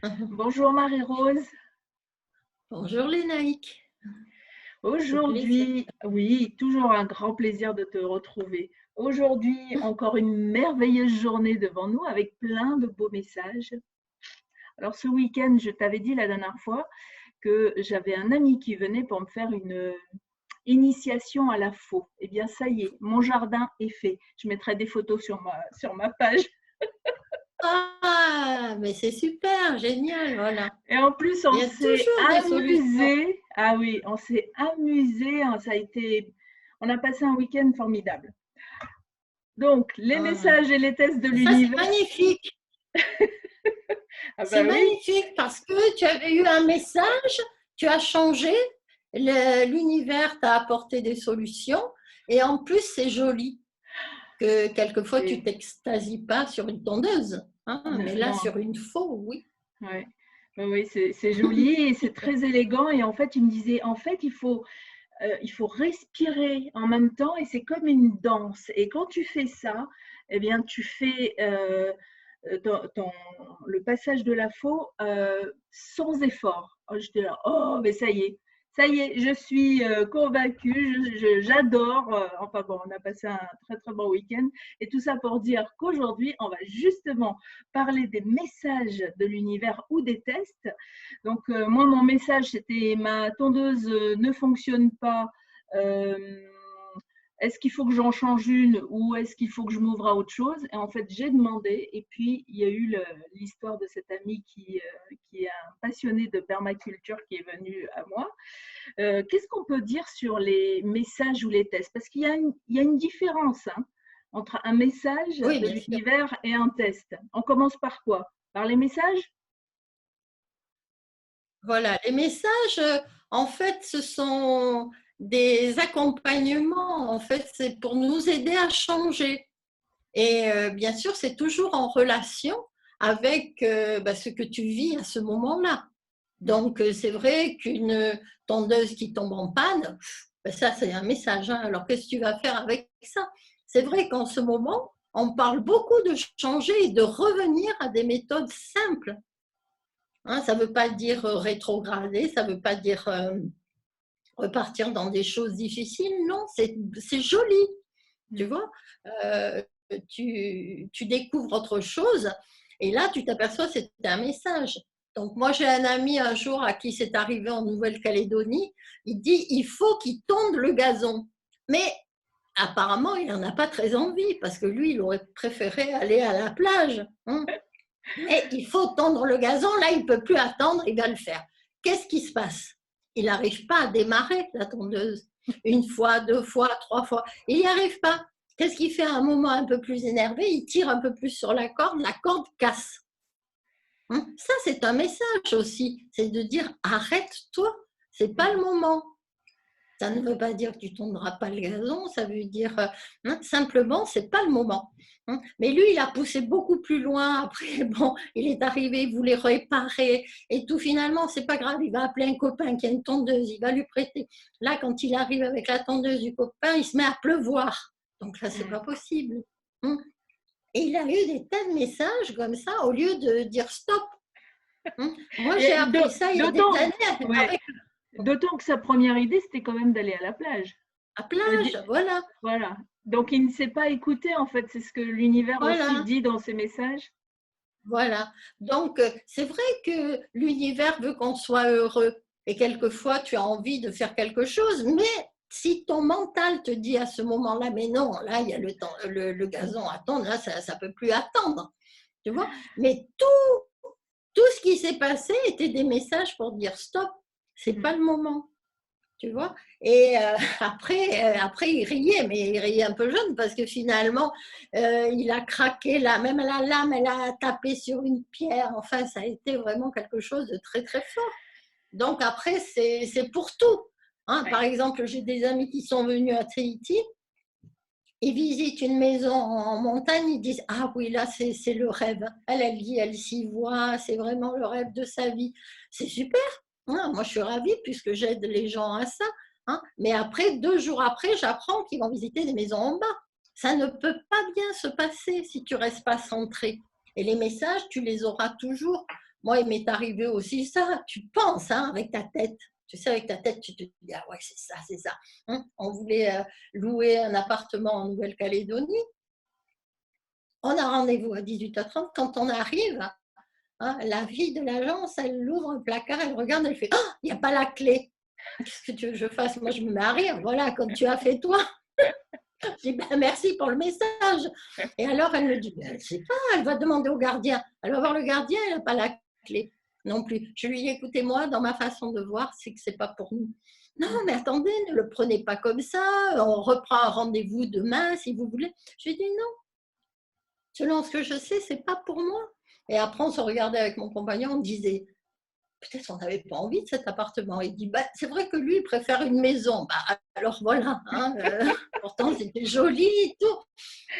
Bonjour Marie-Rose. Bonjour Lénaïque, au plaisir. Aujourd'hui, oui, toujours un grand plaisir de te retrouver. Aujourd'hui, encore une merveilleuse journée devant nous avec plein de beaux messages. Alors ce week-end, je t'avais dit la dernière fois que j'avais un ami qui venait pour me faire une initiation à la faux. Eh bien, ça y est, mon jardin est fait. Je mettrai des photos sur ma page. Ah, mais c'est super, génial, voilà. Et en plus, Il on y a s'est toujours des solutions. amusé. Ah oui, on s'est amusé. On a passé un week-end formidable. Donc, les Ah, messages et les tests de ça, c'est l'univers. magnifique. Ah C'est bah oui, magnifique parce que tu avais eu un message, tu as changé, l'univers t'a apporté des solutions et en plus, c'est joli que quelquefois tu c'est t'extasies pas sur une tondeuse, hein, mais là, non, sur une faux, oui. ouais. Oui, oui, c'est joli et c'est très élégant. Et en fait, il me disait, en fait, il faut respirer en même temps et c'est comme une danse. Et quand tu fais ça, eh bien, tu fais le passage de la faux sans effort. Oh, j'étais là, oh, mais ça y est, je suis convaincue, j'adore. Enfin bon, on a passé un très très bon week-end. Et tout ça pour dire qu'aujourd'hui, on va justement parler des messages de l'univers ou des tests. Donc, moi, mon message, c'était ma tondeuse ne fonctionne pas. Euh, Est-ce qu'il faut que j'en change une ou est-ce qu'il faut que je m'ouvre à autre chose? Et en fait, j'ai demandé. Et puis, il y a eu l'histoire de cet ami qui est un passionné de permaculture qui est venu à moi. Qu'est-ce qu'on peut dire sur les messages ou les tests? Parce qu'il y a une différence hein, entre un message Oui, de bien sûr. l'univers et un test. On commence par quoi? Par les messages? Voilà, les messages, en fait, ce sont des accompagnements. En fait, c'est pour nous aider à changer. Et bien sûr, c'est toujours en relation avec ce que tu vis à ce moment-là. Donc, c'est vrai qu'une tondeuse qui tombe en panne, ça, c'est un message, hein. Alors, qu'est-ce que tu vas faire avec ça? C'est vrai qu'en ce moment, on parle beaucoup de changer et de revenir à des méthodes simples. Hein, ça ne veut pas dire rétrograder, ça ne veut pas dire repartir dans des choses difficiles. Non, c'est joli, tu vois. Euh, tu découvres autre chose et là, tu t'aperçois que c'était un message. Donc, moi, j'ai un ami un jour à qui c'est arrivé en Nouvelle-Calédonie. Il dit il faut qu'il tonde le gazon. Mais apparemment, il n'en a pas très envie parce que lui, il aurait préféré aller à la plage. Hein. Mais il faut tondre le gazon, là, il ne peut plus attendre, il va le faire. Qu'est-ce qui se passe? Il n'arrive pas à démarrer la tondeuse. Une fois, deux fois, trois fois. Il n'y arrive pas. Qu'est-ce qu'il fait à un moment un peu plus énervé? Il tire un peu plus sur la corde casse. Ça, c'est un message aussi. C'est de dire arrête-toi, c'est pas le moment. Ça ne veut pas dire que tu ne tondras pas le gazon, ça veut dire simplement, c'est pas le moment. Mais lui, il a poussé beaucoup plus loin. Après, bon, il est arrivé, il voulait réparer et tout. Finalement, c'est pas grave, il va appeler un copain qui a une tondeuse, il va lui prêter. Là, quand il arrive avec la tondeuse du copain, il se met à pleuvoir. Donc là, c'est pas possible. Et il a eu des tas de messages comme ça au lieu de dire stop. Moi, j'ai Et appris ça il y a des d'autant, années ouais, avec d'autant que sa première idée, c'était quand même d'aller à la plage. la Ça veut dire, plage, voilà. voilà. Donc, il ne s'est pas écouté, en fait. C'est ce que l'univers aussi Voilà. dit dans ses messages. Voilà. Donc, c'est vrai que l'univers veut qu'on soit heureux. Et quelquefois, tu as envie de faire quelque chose, mais si ton mental te dit à ce moment-là, mais non, là, il y a le gazon à attendre, là, ça ne peut plus attendre. Tu vois? Mais tout ce qui s'est passé était des messages pour dire stop, c'est pas le moment. Tu vois. Et après, il riait, mais il riait un peu jeune parce que finalement, il a craqué là, même la lame, elle a tapé sur une pierre. Enfin, ça a été vraiment quelque chose de très, très fort. Donc après, c'est pour tout. Hein. Par Ouais. exemple, j'ai des amis qui sont venus à Tahiti, ils visitent une maison en montagne, ils disent ah oui, là, c'est le rêve. Elle dit, elle s'y voit, c'est vraiment le rêve de sa vie. C'est super. Hein. Moi, je suis ravie puisque j'aide les gens à ça. Hein. Mais après, 2 jours après, j'apprends qu'ils vont visiter des maisons en bas. Ça ne peut pas bien se passer si tu restes pas centré. Et les messages, tu les auras toujours Moi, il m'est arrivé aussi ça. Tu penses, hein, avec ta tête. Tu sais, avec ta tête, tu te dis, ah ouais, c'est ça, c'est ça. Hein, on voulait louer un appartement en Nouvelle-Calédonie. On a rendez-vous à 18h30. Quand on arrive, hein, la fille de l'agence, elle ouvre un placard, elle regarde, elle fait, oh, il n'y a pas la clé. Qu'est-ce que tu veux que je fasse? Moi, je me mets à rire. Voilà, comme tu as fait toi. Je dis, ben, merci pour le message. Et alors, elle me dit, ben, elle ne sait pas, elle va demander au gardien. Elle va voir le gardien, elle n'a pas la clé non plus. Je lui dis, écoutez, moi, dans ma façon de voir, c'est que ce n'est pas pour nous. Non, mais attendez, ne le prenez pas comme ça. On reprend un rendez-vous demain, si vous voulez. Je lui dis, non, selon ce que je sais, ce n'est pas pour moi. Et après, on se regardait avec mon compagnon, on disait, peut-être on n'avait pas envie de cet appartement. Il dit, bah, c'est vrai que lui, il préfère une maison. Bah, alors voilà, hein, pourtant c'était joli et tout.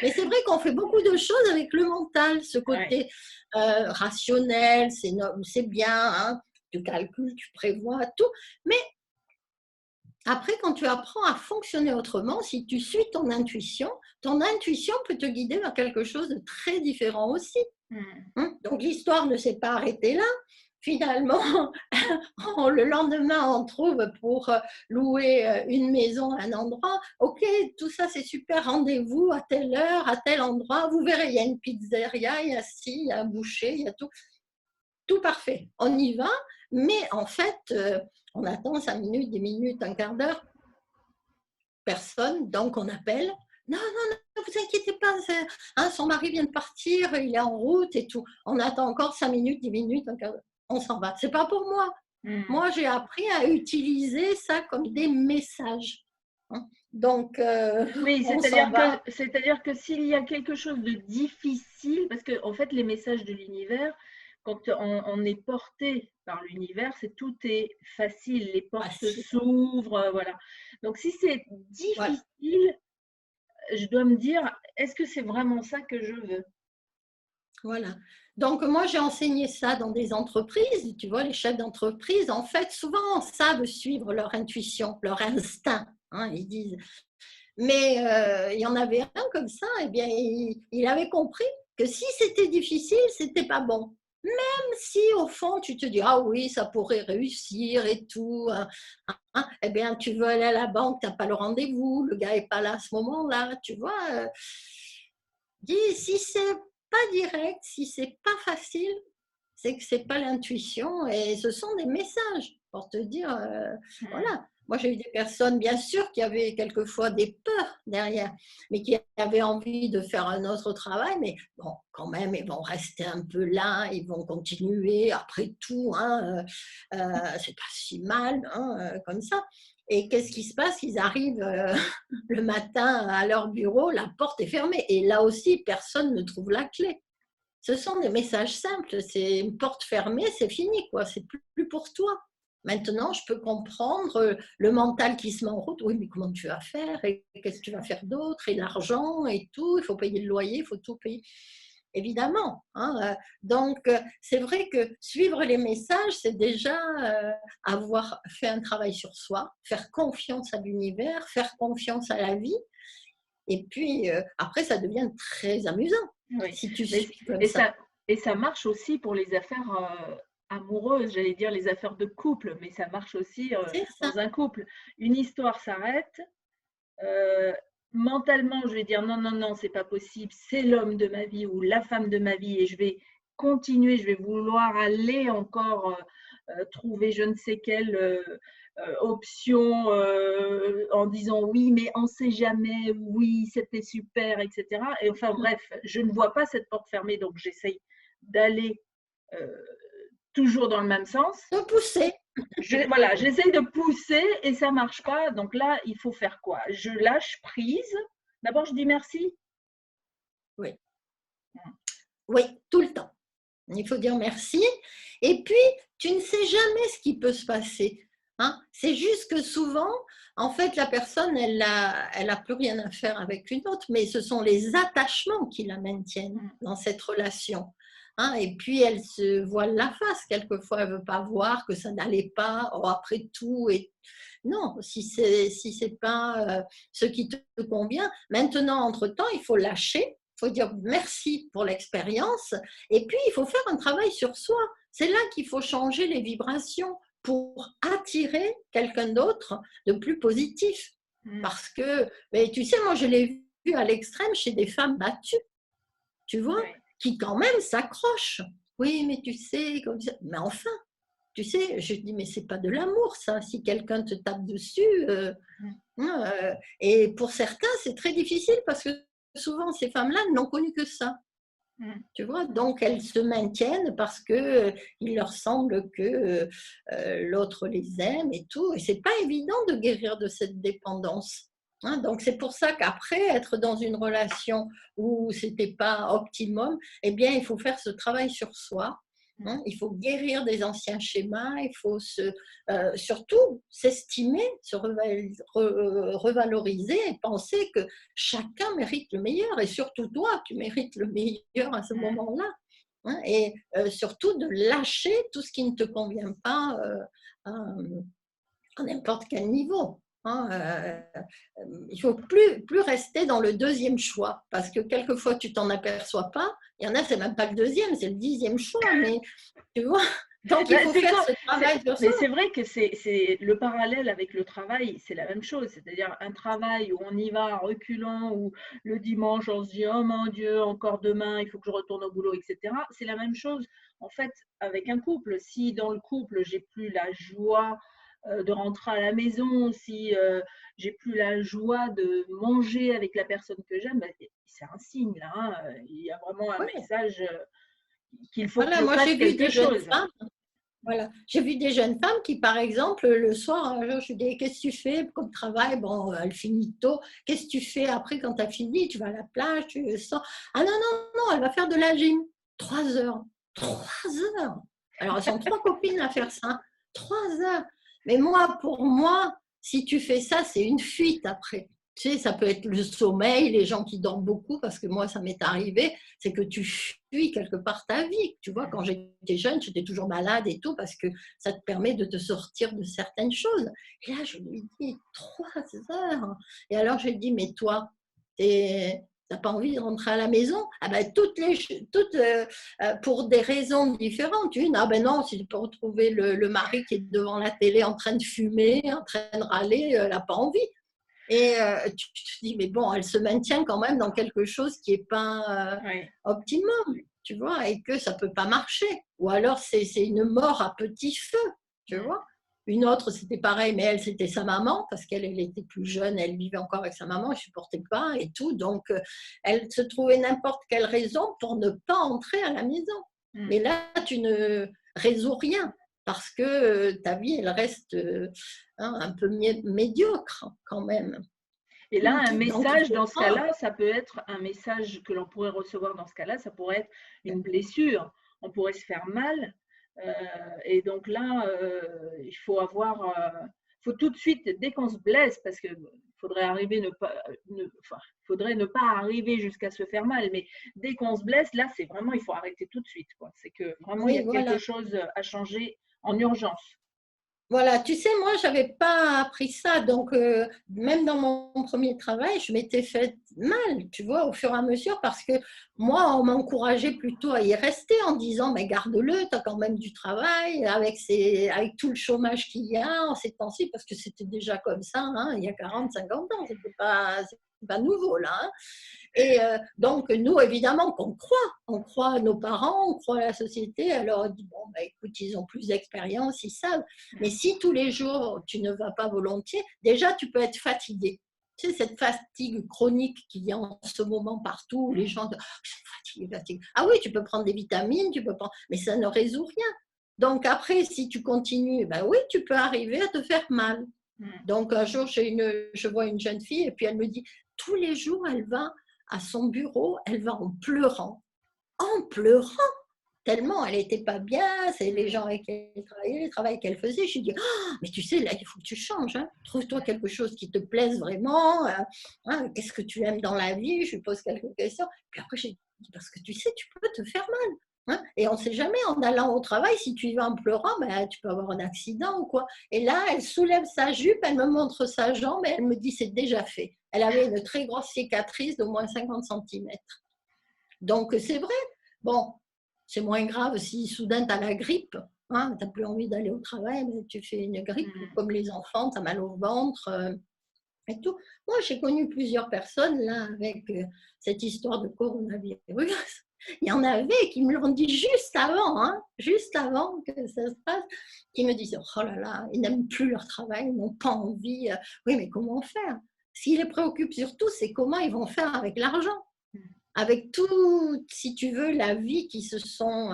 Mais c'est vrai qu'on fait beaucoup de choses avec le mental, ce côté rationnel, c'est bien, hein, tu calcules, tu prévois, tout. Mais après, quand tu apprends à fonctionner autrement, si tu suis ton intuition peut te guider vers quelque chose de très différent aussi. Donc l'histoire ne s'est pas arrêtée là. Finalement, le lendemain, on trouve pour louer une maison à un endroit. Ok, tout ça c'est super, rendez-vous à telle heure, à tel endroit. Vous verrez, il y a une pizzeria, il y a ci, il y a un boucher, il y a tout. Tout parfait, on y va. Mais en fait, on attend 5 minutes, 10 minutes, un quart d'heure. Personne, donc on appelle. Non, ne vous inquiétez pas, hein, son mari vient de partir, il est en route et tout. On attend encore 5 minutes, 10 minutes, un quart d'heure. On s'en va. C'est pas pour moi. Moi, j'ai appris à utiliser ça comme des messages. Hein. Donc, oui, on s'en va. c'est-à-dire que s'il y a quelque chose de difficile, parce que en fait, les messages de l'univers, quand on est porté par l'univers, tout est facile, les portes s'ouvrent, voilà. Donc, si c'est difficile, je dois me dire, est-ce que c'est vraiment ça que je veux? Voilà. Donc, moi, j'ai enseigné ça dans des entreprises. Tu vois, les chefs d'entreprise, en fait, souvent, savent suivre leur intuition, leur instinct. Hein, ils disent. Mais il y en avait un comme ça, eh bien, il avait compris que si c'était difficile, c'était pas bon. Même si au fond, tu te dis, ah oui, ça pourrait réussir et tout, hein, eh bien, tu veux aller à la banque, tu n'as pas le rendez-vous, le gars n'est pas là à ce moment-là, tu vois. Dis, si c'est pas direct, si c'est pas facile, c'est que c'est pas l'intuition et ce sont des messages pour te dire, voilà. Moi, j'ai eu des personnes, bien sûr, qui avaient quelquefois des peurs derrière, mais qui avaient envie de faire un autre travail, mais bon, quand même, ils vont rester un peu là, ils vont continuer, après tout, hein, c'est pas si mal, hein, comme ça. Et qu'est-ce qui se passe? Ils arrivent le matin à leur bureau, la porte est fermée, et là aussi, personne ne trouve la clé. Ce sont des messages simples, c'est une porte fermée, c'est fini, quoi, c'est plus pour toi. Maintenant, je peux comprendre le mental qui se met en route. Oui, mais comment tu vas faire? Et qu'est-ce que tu vas faire d'autre? Et l'argent et tout, il faut payer le loyer, il faut tout payer. Évidemment. Hein, donc, c'est vrai que suivre les messages, c'est déjà avoir fait un travail sur soi, faire confiance à l'univers, faire confiance à la vie. Et puis, après, ça devient très amusant. Oui. Si tu suis comme ça. Et ça marche aussi pour les affaires amoureuses, j'allais dire les affaires de couple, mais ça marche aussi dans un couple. Une histoire s'arrête, mentalement, je vais dire non, c'est pas possible, c'est l'homme de ma vie ou la femme de ma vie et je vais continuer, je vais vouloir aller encore trouver je ne sais quelle option en disant oui, mais on ne sait jamais, oui, c'était super, etc. Et enfin bref, je ne vois pas cette porte fermée, donc j'essaye d'aller toujours dans le même sens. De pousser. Voilà, j'essaye de pousser et ça ne marche pas. Donc là, il faut faire quoi? Je lâche prise. D'abord, je dis merci. Oui. Oui, tout le temps. Il faut dire merci. Et puis, tu ne sais jamais ce qui peut se passer. Hein? C'est juste que souvent, en fait, la personne, elle a plus rien à faire avec une autre, mais ce sont les attachements qui la maintiennent dans cette relation. Hein? Et puis, elle se voile la face. Quelquefois, elle ne veut pas voir que ça n'allait pas. Oh, après tout, non, si c'est pas ce qui te convient. Maintenant, entre-temps, il faut lâcher. Il faut dire merci pour l'expérience et puis il faut faire un travail sur soi. C'est là qu'il faut changer les vibrations pour attirer quelqu'un d'autre de plus positif. Parce que, mais tu sais, moi je l'ai vu à l'extrême chez des femmes battues, tu vois, qui quand même s'accrochent. Oui, mais tu sais, comme ça. Mais enfin, tu sais, je dis, mais c'est pas de l'amour, ça. Si quelqu'un te tape dessus, et pour certains, c'est très difficile parce que souvent, ces femmes-là n'ont connu que ça. Tu vois, donc elles se maintiennent parce que il leur semble que l'autre les aime et tout. Et c'est pas évident de guérir de cette dépendance. Hein, donc c'est pour ça qu'après être dans une relation où c'était pas optimum, eh bien il faut faire ce travail sur soi. Hein, il faut guérir des anciens schémas, il faut surtout s'estimer, se revaloriser et penser que chacun mérite le meilleur et surtout toi, tu mérites le meilleur à ce moment-là. Hein, et surtout de lâcher tout ce qui ne te convient pas à n'importe quel niveau. Hein, il ne faut plus rester dans le deuxième choix parce que quelquefois tu t'en aperçois pas. Il y en a, c'est même pas le deuxième, c'est le 10e choix. Mais tu vois, donc il faut faire ce travail sur ça. Mais c'est vrai que c'est le parallèle avec le travail, c'est la même chose. C'est-à-dire un travail où on y va en reculant, où le dimanche on se dit oh mon Dieu, encore demain, il faut que je retourne au boulot, etc. C'est la même chose en fait avec un couple. Si dans le couple j'ai plus la joie de rentrer à la maison, si j'ai plus la joie de manger avec la personne que j'aime, ben, c'est un signe là. Hein. Il y a vraiment un message qu'il faut que je fasse quelque chose. Voilà. J'ai vu des jeunes femmes qui, par exemple, le soir, un jour, je lui dis, qu'est-ce que tu fais comme travail? Bon, elle finit tôt. Qu'est-ce que tu fais après quand tu as fini? Tu vas à la plage, tu sors. Ah non, non, non, elle va faire de la gym. 3 heures. 3 heures. Alors, elles sont 3 copines à faire ça. 3 heures. Mais moi, pour moi, si tu fais ça, c'est une fuite après. Tu sais, ça peut être le sommeil, les gens qui dorment beaucoup, parce que moi, ça m'est arrivé, c'est que tu fuis quelque part ta vie. Tu vois, quand j'étais jeune, j'étais toujours malade et tout, parce que ça te permet de te sortir de certaines choses. Et là, je lui dis, 3 heures. Et alors, je lui dis, mais toi, t'as pas envie de rentrer à la maison? Ah ben, pour des raisons différentes. Une, ah ben non, c'est pour retrouver le mari qui est devant la télé en train de fumer, en train de râler, elle n'a pas envie. Et tu te dis, mais bon, elle se maintient quand même dans quelque chose qui n'est pas optimum, tu vois, et que ça ne peut pas marcher. Ou alors, c'est une mort à petit feu, tu vois. Une autre, c'était pareil, mais elle, c'était sa maman, parce qu'elle était plus jeune, elle vivait encore avec sa maman, elle ne supportait pas et tout. Donc, elle se trouvait n'importe quelle raison pour ne pas entrer à la maison. Mais là, tu ne résous rien. Parce que ta vie, elle reste un peu médiocre quand même. Et là, un message dans ce cas-là, ça peut être un message que l'on pourrait recevoir dans ce cas-là, ça pourrait être une blessure. On pourrait se faire mal. Et donc là, il faut faut tout de suite, dès qu'on se blesse, parce que faudrait faudrait ne pas arriver jusqu'à se faire mal, mais dès qu'on se blesse, là, c'est vraiment, il faut arrêter tout de suite. C'est que vraiment, il y a quelque chose à changer en urgence. Voilà, tu sais, moi, je n'avais pas appris ça. Donc, même dans mon premier travail, je m'étais fait mal, tu vois, au fur et à mesure, parce que moi, on m'encourageait plutôt à y rester en disant, mais garde-le, tu as quand même du travail, avec tout le chômage qu'il y a en ces temps-ci, parce que c'était déjà comme ça, hein, il y a 40, 50 ans, c'était pas nouveau, là. Hein. Et donc, nous, évidemment, qu'on on croit à nos parents, on croit à la société, alors on dit, bon, bah, écoute, ils ont plus d'expérience, ils savent. Mais si tous les jours, tu ne vas pas volontiers, déjà, tu peux être fatigué. Tu sais, cette fatigue chronique qu'il y a en ce moment partout, où les gens disent, oh, je suis fatiguée. Ah oui, tu peux prendre des vitamines, mais ça ne résout rien. Donc après, si tu continues, ben oui, tu peux arriver à te faire mal. Donc un jour, je vois une jeune fille et puis elle me dit, tous les jours, elle va à son bureau, elle va en pleurant, tellement elle n'était pas bien, c'est les gens avec qui elle travaillait, le travail qu'elle faisait. Je lui dis, oh, mais tu sais, là, il faut que tu changes, hein. Trouve-toi quelque chose qui te plaise vraiment, hein. Qu'est-ce que tu aimes dans la vie? Je lui pose quelques questions, puis après, j'ai dit, parce que tu sais, tu peux te faire mal. Hein, et on ne sait jamais, en allant au travail, si tu y vas en pleurant, ben, tu peux avoir un accident ou quoi. Et là, elle soulève sa jupe, elle me montre sa jambe et elle me dit, c'est déjà fait. Elle avait une très grosse cicatrice d'au moins 50 cm. Donc, c'est vrai. Bon, C'est moins grave si soudain tu as la grippe, hein, tu n'as plus envie d'aller au travail, mais tu fais une grippe, ou comme les enfants, tu as mal au ventre et tout. Moi, j'ai connu plusieurs personnes là avec cette histoire de coronavirus. Il y en avait qui me l'ont dit juste avant que ça se passe, qui me disaient oh là là, ils n'aiment plus leur travail, ils n'ont pas envie. Oui, mais comment faire? Ce qui les préoccupe surtout, c'est comment ils vont faire avec l'argent, avec tout, si tu veux, la vie qui se sont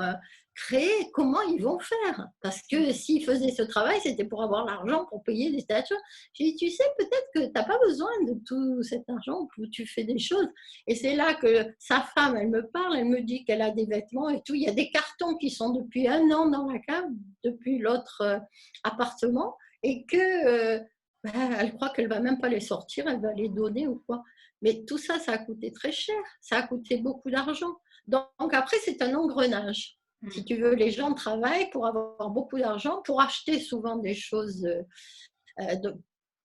créés, comment ils vont faire? Parce que s'ils faisaient ce travail, c'était pour avoir l'argent pour payer des tas de choses. J'ai dit, tu sais, peut-être que tu n'as pas besoin de tout cet argent où tu fais des choses. Et c'est là que sa femme, elle me parle, elle me dit qu'elle a des vêtements et tout. Il y a des cartons qui sont depuis 1 an dans la cave, depuis l'autre appartement, et que elle croit qu'elle ne va même pas les sortir, elle va les donner ou quoi. Mais tout ça, ça a coûté très cher, ça a coûté beaucoup d'argent. Donc après, c'est un engrenage. Si tu veux, les gens travaillent pour avoir beaucoup d'argent, pour acheter souvent des choses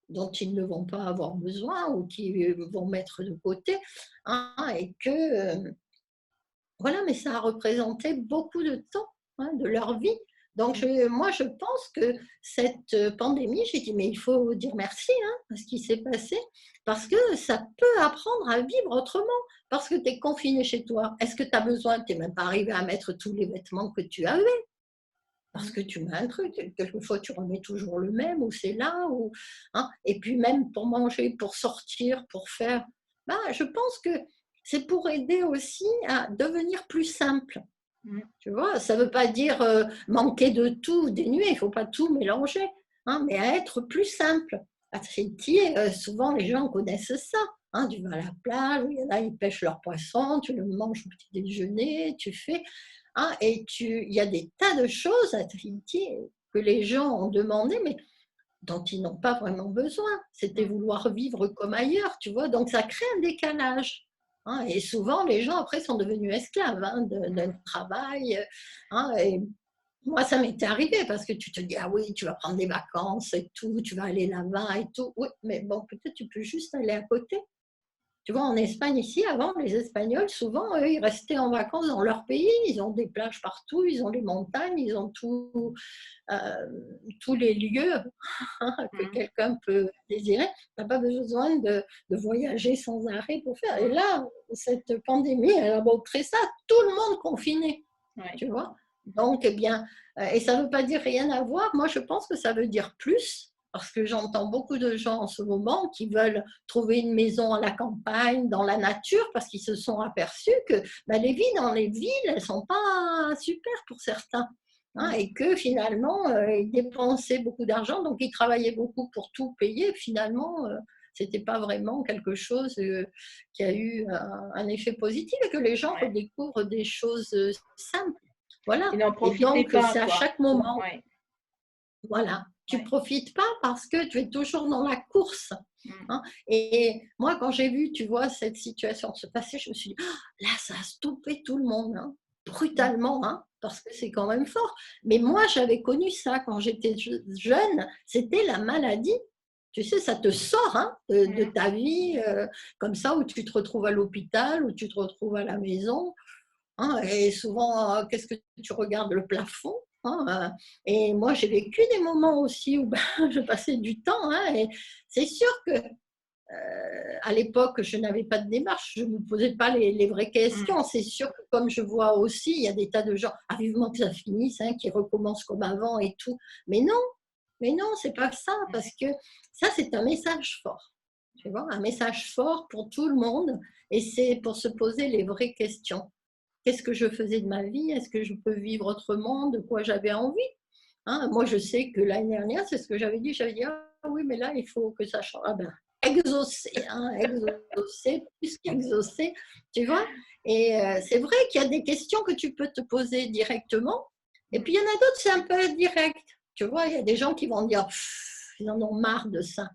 dont ils ne vont pas avoir besoin ou qu'ils vont mettre de côté. Hein, et que, voilà, mais ça a représenté beaucoup de temps de leur vie. Donc, moi, je pense que cette pandémie, j'ai dit, mais il faut dire merci à ce qui s'est passé, parce que ça peut apprendre à vivre autrement, parce que tu es confiné chez toi. Est-ce que tu as besoin, tu n'es même pas arrivé à mettre tous les vêtements que tu avais, parce que tu mets un truc, quelquefois tu remets toujours le même, ou c'est là, et puis même pour manger, pour sortir, pour faire, je pense que c'est pour aider aussi à devenir plus simple. Tu vois, ça ne veut pas dire manquer de tout, dénuer, il ne faut pas tout mélanger, mais à être plus simple. À Tahiti, souvent les gens connaissent ça. Tu vas à la plage, il y en a, ils pêchent leur poisson, tu le manges au petit déjeuner, tu fais. Et il y a des tas de choses à Tahiti que les gens ont demandé, mais dont ils n'ont pas vraiment besoin. C'était vouloir vivre comme ailleurs, tu vois. Donc ça crée un décalage. Et souvent, les gens, après, sont devenus esclaves d'un travail. Et moi, ça m'était arrivé parce que tu te dis, ah oui, tu vas prendre des vacances et tout, tu vas aller là-bas et tout. Oui, mais bon, peut-être tu peux juste aller à côté. Tu vois, en Espagne, ici, avant, les Espagnols, souvent, eux, ils restaient en vacances dans leur pays. Ils ont des plages partout, ils ont les montagnes, ils ont tous les lieux que quelqu'un peut désirer. Tu n'as pas besoin de voyager sans arrêt pour faire. Et là, cette pandémie, elle a montré ça, tout le monde confiné, tu vois. Donc, eh bien, et ça ne veut pas dire rien à voir. Moi, je pense que ça veut dire plus. Parce que j'entends beaucoup de gens en ce moment qui veulent trouver une maison à la campagne, dans la nature, parce qu'ils se sont aperçus que les vies dans les villes, elles ne sont pas super pour certains. Et que finalement, ils dépensaient beaucoup d'argent, donc ils travaillaient beaucoup pour tout payer. Finalement, ce n'était pas vraiment quelque chose qui a eu un effet positif et que les gens redécouvrent des choses simples. Voilà. Et donc, c'est à chaque moment. Voilà. Tu ne profites pas parce que tu es toujours dans la course. Et moi, quand j'ai vu, tu vois, cette situation se passer, je me suis dit, là, ça a stoppé tout le monde, brutalement, parce que c'est quand même fort. Mais moi, j'avais connu ça quand j'étais jeune, c'était la maladie. Tu sais, ça te sort de ta vie, comme ça, où tu te retrouves à l'hôpital, où tu te retrouves à la maison. Et souvent, qu'est-ce que tu regardes? Le plafond. Et moi, j'ai vécu des moments aussi où je passais du temps. Et c'est sûr que à l'époque, je n'avais pas de démarche, je ne me posais pas les vraies questions. C'est sûr que comme je vois aussi, il y a des tas de gens, vivement que ça finisse, qui recommencent comme avant et tout. Mais non, c'est pas ça, parce que ça, c'est un message fort. Tu vois, un message fort pour tout le monde, et c'est pour se poser les vraies questions. Qu'est-ce que je faisais de ma vie? Est-ce que je peux vivre autrement? De quoi j'avais envie? Moi, je sais que l'année dernière, c'est ce que j'avais dit. J'avais dit, oui, mais là, il faut que ça change. Exaucer, exaucer, plus qu'exaucer, tu vois. Et c'est vrai qu'il y a des questions que tu peux te poser directement. Et puis, il y en a d'autres, c'est un peu indirect. Tu vois, il y a des gens qui vont dire, ils en ont marre de ça.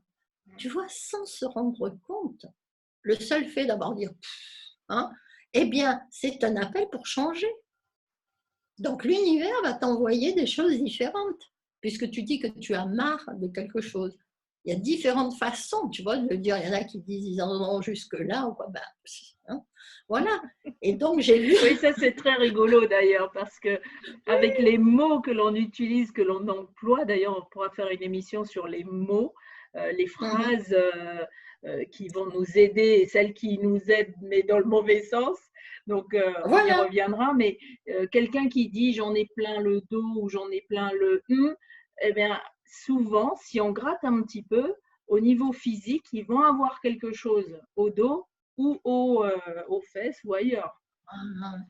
Tu vois, sans se rendre compte, le seul fait d'avoir dit, eh bien, c'est un appel pour changer. Donc, l'univers va t'envoyer des choses différentes, puisque tu dis que tu as marre de quelque chose. il y a différentes façons, tu vois, de le dire. Il y en a qui disent ils en ont jusque-là, ou quoi. Ben, hein, voilà. Et donc, j'ai vu. Oui, ça c'est très rigolo d'ailleurs, parce que avec les mots que l'on utilise, que l'on emploie, d'ailleurs, on pourra faire une émission sur les mots, les phrases qui vont nous aider et celles qui nous aident, mais dans le mauvais sens. Donc, on y Voilà. reviendra. Mais quelqu'un qui dit j'en ai plein le dos ou j'en ai plein le eh bien, souvent, si on gratte un petit peu, au niveau physique, ils vont avoir quelque chose au dos ou aux fesses ou ailleurs,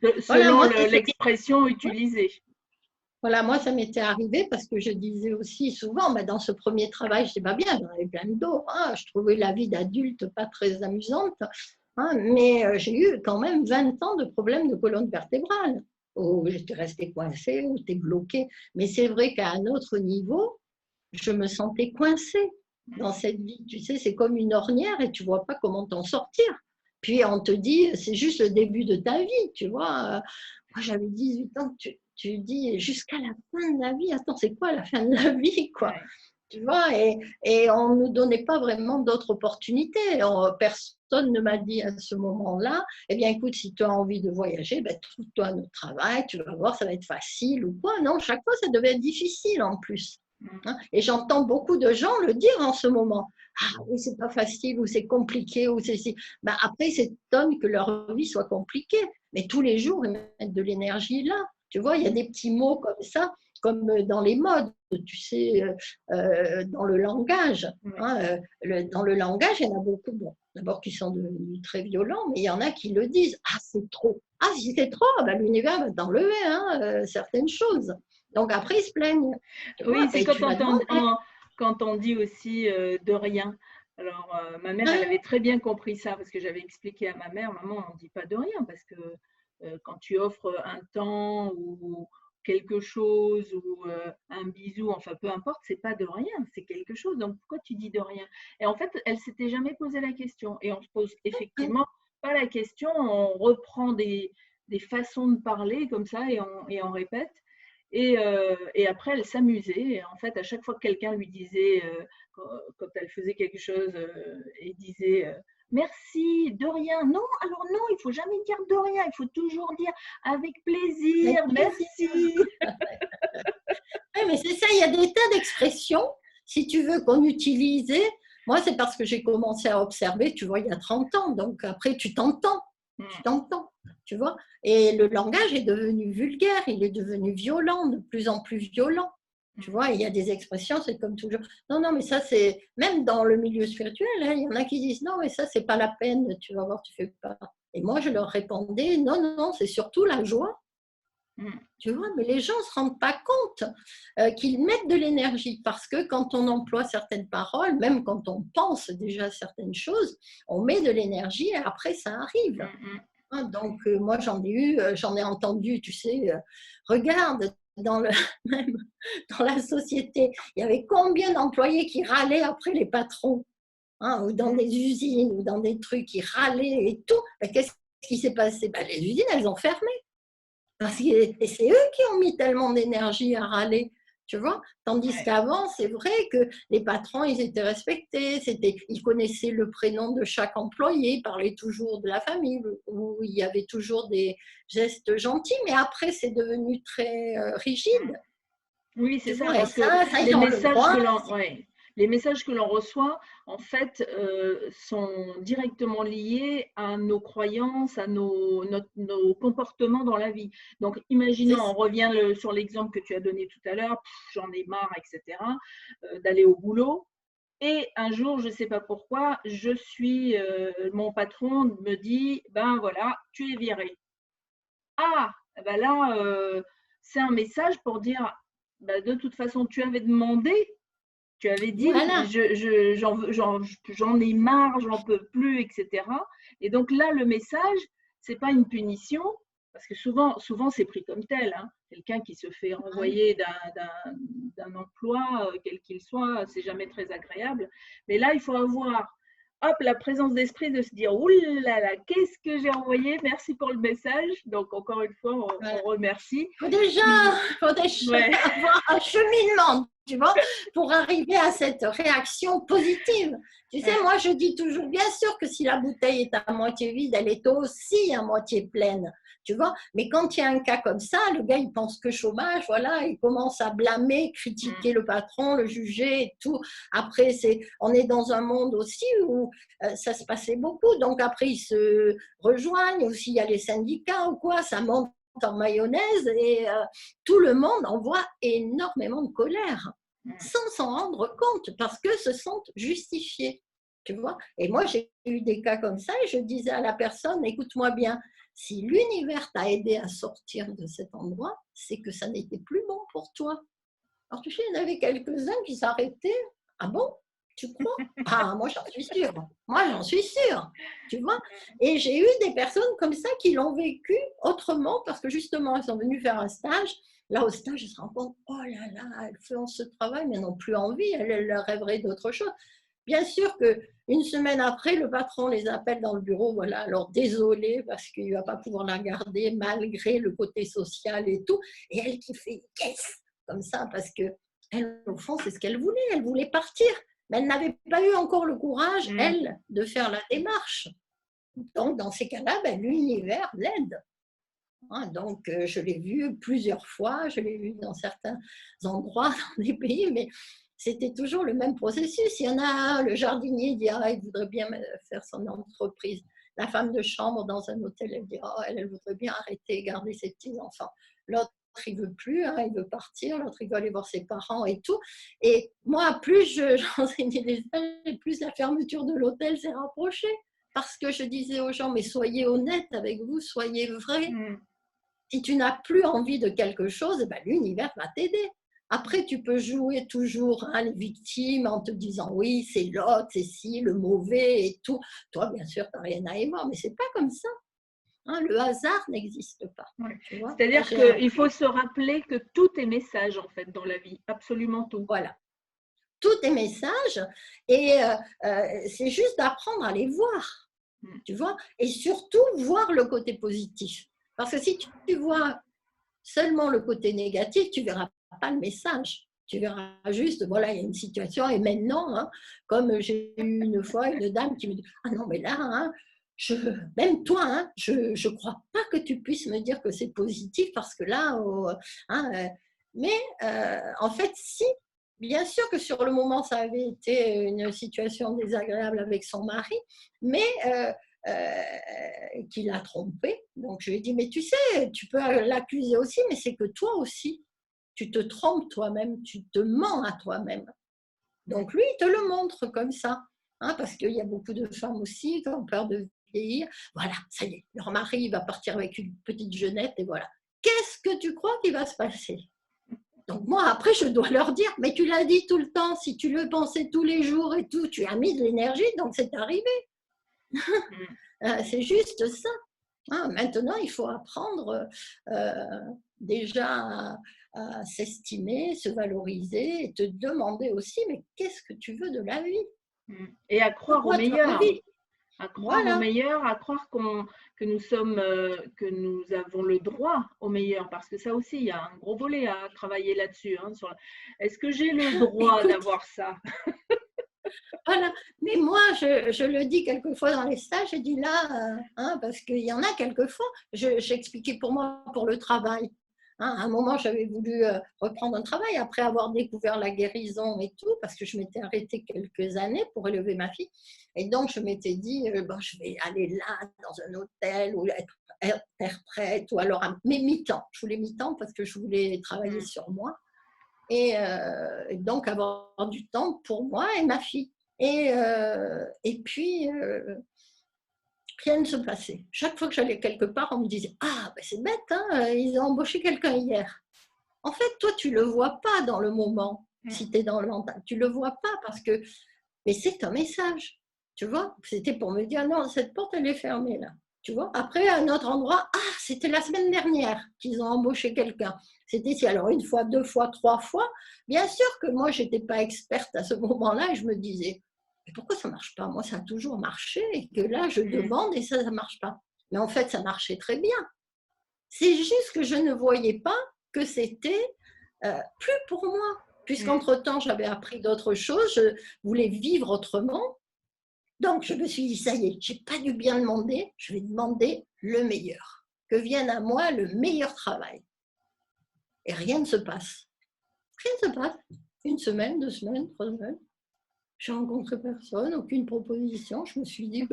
Voilà, selon l'expression utilisée. voilà, moi, ça m'était arrivé parce que je disais aussi souvent, ben, dans ce premier travail, je n'étais pas bien, j'en avais plein le dos. Hein, je trouvais la vie d'adulte pas très amusante. Hein, mais j'ai eu quand même 20 ans de problèmes de colonne vertébrale. Où j'étais restée coincée, où tu es bloquée. Mais c'est vrai qu'à un autre niveau, je me sentais coincée dans cette vie. Tu sais, c'est comme une ornière et tu ne vois pas comment t'en sortir. Puis on te dit, c'est juste le début de ta vie, tu vois. Moi, j'avais 18 ans, tu dis jusqu'à la fin de la vie. Attends, c'est quoi la fin de la vie, quoi? Ouais. Tu vois, et on ne nous donnait pas vraiment d'autres opportunités. Personne ne m'a dit à ce moment-là, eh bien, écoute, si tu as envie de voyager, ben, trouve-toi un autre travail, tu vas voir, ça va être facile ou quoi. Non, chaque fois, ça devait être difficile en plus. Hein, et j'entends beaucoup de gens le dire en ce moment. Ah oui, c'est pas facile, ou c'est compliqué, ou c'est si. Ben, après, ils s'étonnent que leur vie soit compliquée. Mais tous les jours, ils mettent de l'énergie là. Tu vois, il y a des petits mots comme ça, comme dans les modes, tu sais, dans le langage. Hein, dans le langage, il y en a beaucoup, bon, d'abord qui sont devenus très violents, mais il y en a qui le disent. Ah, c'est trop. Ah, si c'est trop, ben, l'univers va t'enlever certaines choses. Donc après, ils se plaignent. Oui, c'est demandé. quand on dit aussi de rien. Alors, ma mère, elle Hein. avait très bien compris ça, parce que j'avais expliqué à ma mère, maman, on ne dit pas de rien, parce que quand tu offres un temps ou quelque chose ou un bisou, enfin peu importe, c'est pas de rien, c'est quelque chose. Donc pourquoi tu dis de rien? Et en fait, elle s'était jamais posé la question. Et on se pose effectivement pas la question, on reprend des façons de parler comme ça et on répète. Et après, elle s'amusait. Et en fait, à chaque fois que quelqu'un lui disait, quand elle faisait quelque chose, et disait merci, de rien. Non, alors non, il faut jamais dire de rien. Il faut toujours dire avec plaisir, Avec plaisir. merci. Oui, mais c'est ça, il y a des tas d'expressions, si tu veux, qu'on utilisait. Moi, c'est parce que j'ai commencé à observer, tu vois, il y a 30 ans. Donc après, tu t'entends, tu vois. Et le langage est devenu vulgaire, il est devenu violent, de plus en plus violent. Tu vois, il y a des expressions, c'est comme toujours. Non, non, mais ça, c'est. Même dans le milieu spirituel, hein, il y en a qui disent non, mais ça, c'est pas la peine, tu vas voir, tu fais pas. Et moi, je leur répondais non, non, non, c'est surtout la joie. Tu vois, mais les gens ne se rendent pas compte qu'ils mettent de l'énergie parce que quand on emploie certaines paroles, même quand on pense déjà certaines choses, on met de l'énergie et après ça arrive. Hein, donc moi j'en ai entendu, tu sais, regarde même dans la société, il y avait combien d'employés qui râlaient après les patrons, hein, ou dans des usines ou dans des trucs qui râlaient et tout. Ben, qu'est-ce qui s'est passé? Ben, les usines elles ont fermé. Parce que c'est eux qui ont mis tellement d'énergie à râler, tu vois. Tandis qu'avant, c'est vrai que les patrons, ils étaient respectés, ils connaissaient le prénom de chaque employé, ils parlaient toujours de la famille, où il y avait toujours des gestes gentils, mais après, c'est devenu très rigide. Oui, c'est ça, vois, parce que ça, les messages que l'on reçoit, en fait, sont directement liés à nos croyances, à nos comportements dans la vie. Donc, imaginons, on revient sur l'exemple que tu as donné tout à l'heure, j'en ai marre, etc., d'aller au boulot. Et un jour, je ne sais pas pourquoi, mon patron me dit, ben voilà, tu es viré. Ah, ben là, c'est un message pour dire, ben, de toute façon, tu avais demandé, tu avais dit, voilà. j'en ai marre, j'en peux plus, etc. Et donc là, le message, c'est pas une punition, parce que souvent c'est pris comme tel. Hein. Quelqu'un qui se fait renvoyer d'un emploi, quel qu'il soit, c'est jamais très agréable. Mais là, il faut avoir la présence d'esprit de se dire ouh là là, qu'est-ce que j'ai envoyé, merci pour le message. Donc encore une fois, on remercie. Il faut déjà avoir un cheminement, tu vois, pour arriver à cette réaction positive. Tu sais, moi, je dis toujours, bien sûr que si la bouteille est à moitié vide, elle est aussi à moitié pleine, tu vois. Mais quand il y a un cas comme ça, le gars, il pense que chômage, voilà, il commence à blâmer, critiquer le patron, le juger et tout. Après, on est dans un monde aussi où ça se passait beaucoup. Donc, après, ils se rejoignent, aussi, il y a les syndicats ou quoi, ça monte en mayonnaise et tout le monde envoie énormément de colère sans s'en rendre compte parce que se sentent justifiés, tu vois. Et moi, j'ai eu des cas comme ça et je disais à la personne, écoute-moi bien, si l'univers t'a aidé à sortir de cet endroit, c'est que ça n'était plus bon pour toi. Alors, tu sais, il y en avait quelques-uns qui s'arrêtaient. Ah bon? Tu crois? Ah, moi, j'en suis sûre. Moi, j'en suis sûre. Tu vois? Et j'ai eu des personnes comme ça qui l'ont vécu autrement parce que justement, elles sont venues faire un stage. Là, au stage, elles se rendent compte, oh là là, elles font ce travail, mais elles n'ont plus envie. Elles rêveraient d'autre chose. Bien sûr qu'une semaine après, le patron les appelle dans le bureau. Voilà, alors désolé parce qu'il ne va pas pouvoir la garder malgré le côté social et tout. Et elle qui fait yes! Comme ça, parce que elle, au fond, c'est ce qu'elle voulait. Elle voulait partir, mais elle n'avait pas eu encore le courage, elle, de faire la démarche. Donc, dans ces cas-là, ben, l'univers l'aide. Hein, donc, je l'ai vu plusieurs fois, je l'ai vu dans certains endroits, dans des pays, mais c'était toujours le même processus. Il y en a un, le jardinier dit, ah, il voudrait bien faire son entreprise. La femme de chambre dans un hôtel, elle dit, oh, elle voudrait bien arrêter et garder ses petits-enfants. L'autre, il veut plus, hein, il veut partir, l'autre, il veut aller voir ses parents et tout. Et moi, plus j'enseignais les stages, plus la fermeture de l'hôtel s'est rapprochée. Parce que je disais aux gens, mais soyez honnêtes avec vous, soyez vrais. Si tu n'as plus envie de quelque chose, ben, l'univers va t'aider. Après, tu peux jouer toujours hein, les victimes en te disant oui, c'est l'autre, c'est ci, le mauvais et tout. Toi, bien sûr, tu n'as rien à y voir, mais ce n'est pas comme ça. Hein, le hasard n'existe pas. Ouais. C'est-à-dire qu'il faut se rappeler que tout est message en fait dans la vie, absolument tout. Voilà. Tout est message et c'est juste d'apprendre à les voir, tu vois, et surtout voir le côté positif. Parce que si tu vois seulement le côté négatif, tu ne verras pas le message. Tu verras juste, voilà, il y a une situation et maintenant, hein, comme j'ai eu une fois une dame qui me dit, ah non, mais là, hein, même toi, hein, je ne crois pas que tu puisses me dire que c'est positif parce que là, mais en fait, si, bien sûr que sur le moment, ça avait été une situation désagréable avec son mari, mais qui l'a trompée. Donc, je lui ai dit, mais tu sais, tu peux l'accuser aussi, mais c'est que toi aussi, tu te trompes toi-même, tu te mens à toi-même. Donc, lui, il te le montre comme ça, hein, parce qu'il y a beaucoup de femmes aussi qui ont peur de vieillir. Voilà, ça y est, leur mari va partir avec une petite jeunette et voilà. Qu'est-ce que tu crois qu'il va se passer? Donc moi, après, je dois leur dire, mais tu l'as dit tout le temps, si tu le pensais tous les jours et tout, tu as mis de l'énergie, donc c'est arrivé. C'est juste ça. Hein, maintenant, il faut apprendre déjà à s'estimer, se valoriser et te demander aussi, mais qu'est-ce que tu veux de la vie? Et à croire au meilleur. À croire voilà. au meilleur, à croire que nous avons le droit au meilleur, parce que ça aussi, il y a un gros volet à travailler là-dessus. Hein, est-ce que j'ai le droit d'avoir ça? Voilà, mais moi, je le dis quelquefois dans les stages, je dis là, hein, parce qu'il y en a quelquefois, j'expliquais pour moi, pour le travail. Hein, à un moment, j'avais voulu reprendre un travail après avoir découvert la guérison et tout, parce que je m'étais arrêtée quelques années pour élever ma fille. Et donc, je m'étais dit, bon, je vais aller là, dans un hôtel, ou être interprète, ou alors mais mi-temps. Je voulais mi-temps parce que je voulais travailler sur moi. Et donc, avoir du temps pour moi et ma fille. Et puis, rien ne se passait. Chaque fois que j'allais quelque part, on me disait « Ah, ben c'est bête, hein, ils ont embauché quelqu'un hier. » En fait, toi, tu ne le vois pas dans le moment, si tu es dans le mental. Tu ne le vois pas parce que… Mais c'est un message, tu vois. C'était pour me dire « Non, cette porte, elle est fermée, là. » Tu vois. Après, à un autre endroit, « Ah, c'était la semaine dernière qu'ils ont embauché quelqu'un. » C'était ici. Alors, une fois, deux fois, trois fois. Bien sûr que moi, je n'étais pas experte à ce moment-là et je me disais mais pourquoi ça ne marche pas? Moi, ça a toujours marché et que là, je demande et ça ne marche pas. Mais en fait, ça marchait très bien. C'est juste que je ne voyais pas que c'était plus pour moi, puisqu'entre-temps, j'avais appris d'autres choses, je voulais vivre autrement. Donc, je me suis dit, ça y est, je n'ai pas dû bien demander, je vais demander le meilleur. Que vienne à moi le meilleur travail. Et rien ne se passe. Rien ne se passe. 1 semaine, 2 semaines, 3 semaines. Je n'ai rencontré personne, aucune proposition. Je me suis dit,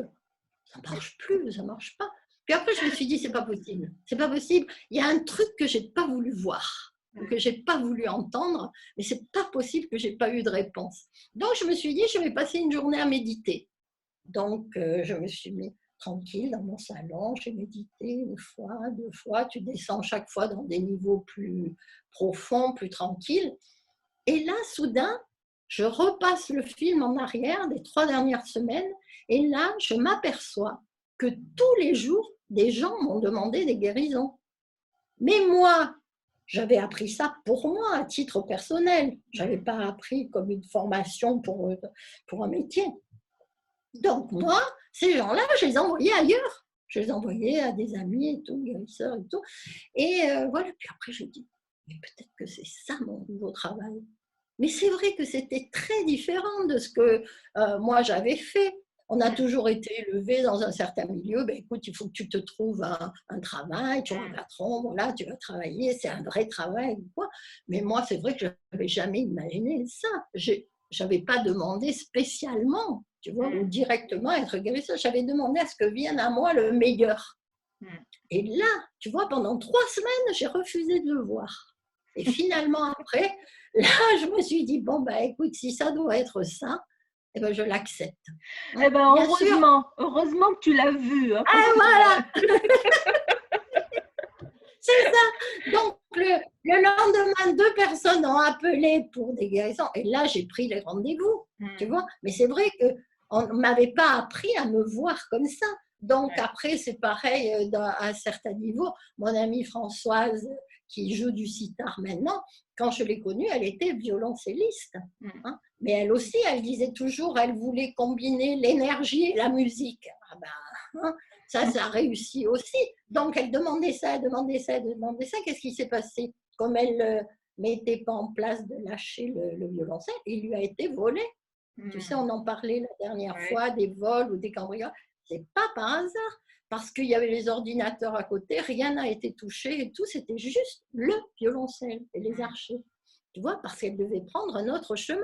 ça ne marche plus, ça ne marche pas. Puis après, je me suis dit, c'est pas possible. C'est pas possible. Il y a un truc que je n'ai pas voulu voir, que je n'ai pas voulu entendre, mais ce n'est pas possible que je n'ai pas eu de réponse. Donc, je me suis dit, je vais passer une journée à méditer. Donc, je me suis mis tranquille dans mon salon, j'ai médité 1 fois, 2 fois, tu descends chaque fois dans des niveaux plus profonds, plus tranquilles. Et là, soudain, je repasse le film en arrière des 3 dernières semaines, et là, je m'aperçois que tous les jours, des gens m'ont demandé des guérisons. Mais moi, j'avais appris ça pour moi, à titre personnel. Je n'avais pas appris comme une formation pour un métier. Donc moi, ces gens-là, je les envoyais ailleurs. Je les envoyais à des amis et tout, guérisseurs et tout. Et voilà, puis après, je dis, mais peut-être que c'est ça mon nouveau travail. Mais c'est vrai que c'était très différent de ce que moi j'avais fait. On a toujours été élevé dans un certain milieu. Ben, écoute, il faut que tu te trouves un travail, tu as un patron, voilà, tu vas travailler, c'est un vrai travail. Quoi. Mais moi, c'est vrai que je n'avais jamais imaginé ça. Je n'avais pas demandé spécialement, tu vois, ou directement être guérisseur. J'avais demandé à ce que vienne à moi le meilleur. Et là, tu vois, pendant 3 semaines, j'ai refusé de le voir. Et finalement, après, là, je me suis dit, bon, ben, écoute, si ça doit être ça, eh ben, je l'accepte. Eh ben, heureusement que tu l'as vu. Hein, ah, voilà. C'est ça. Donc, le lendemain, 2 personnes ont appelé pour des guérisons. Et là, j'ai pris les rendez-vous, tu vois. Mais c'est vrai qu'on ne m'avait pas appris à me voir comme ça. Donc, après, c'est pareil à un certain niveau. Mon amie Françoise, qui joue du sitar maintenant, quand je l'ai connue, elle était violoncelliste. Hein. Mais elle aussi, elle disait toujours, elle voulait combiner l'énergie et la musique. Ah ben, hein, ça a réussi aussi. Donc, elle demandait ça, elle demandait ça, elle demandait ça. Qu'est-ce qui s'est passé? Comme elle ne mettait pas en place de lâcher le violoncelle, il lui a été volé. Tu sais, on en parlait la dernière fois, des vols ou des cambriolages. C'est pas par hasard, parce qu'il y avait les ordinateurs à côté, rien n'a été touché et tout, c'était juste le violoncelle et les archers. Tu vois, parce qu'elle devait prendre un autre chemin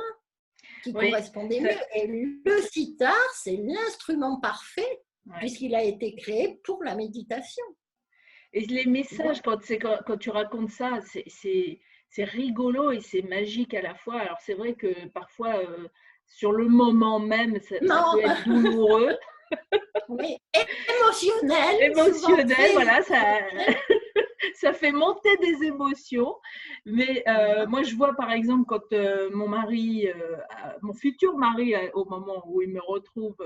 qui correspondait mieux. Et le sitar, c'est l'instrument parfait, puisqu'il a été créé pour la méditation. Et les messages, quand tu racontes ça, c'est rigolo et c'est magique à la fois. Alors, c'est vrai que parfois, sur le moment même, ça peut être douloureux. Oui, émotionnel. Émotionnel, voilà, ça fait monter des émotions. Mais moi, je vois par exemple quand mon futur mari, au moment où il me retrouve,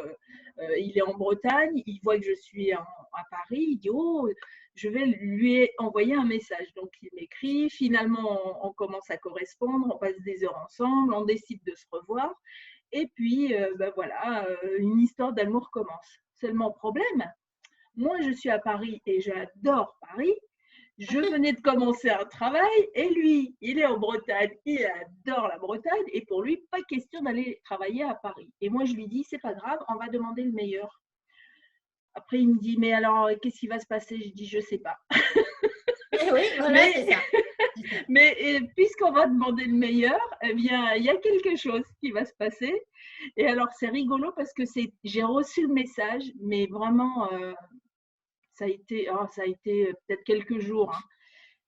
il est en Bretagne, il voit que je suis à Paris, il dit « Oh, je vais lui envoyer un message ». Donc, il m'écrit, finalement, on commence à correspondre, on passe des heures ensemble, on décide de se revoir. Et puis, voilà, une histoire d'amour commence. Seulement problème, moi je suis à Paris et j'adore Paris. Je venais de commencer un travail et lui, il est en Bretagne, il adore la Bretagne et pour lui, pas question d'aller travailler à Paris. Et moi je lui dis, c'est pas grave, on va demander le meilleur. Après il me dit, mais alors qu'est-ce qui va se passer? Je dis, je sais pas. Oui, voilà, c'est ça. Mais puisqu'on va demander le meilleur, eh bien, il y a quelque chose qui va se passer. Et alors, c'est rigolo parce que j'ai reçu le message, mais vraiment, ça a été peut-être quelques jours. Hein.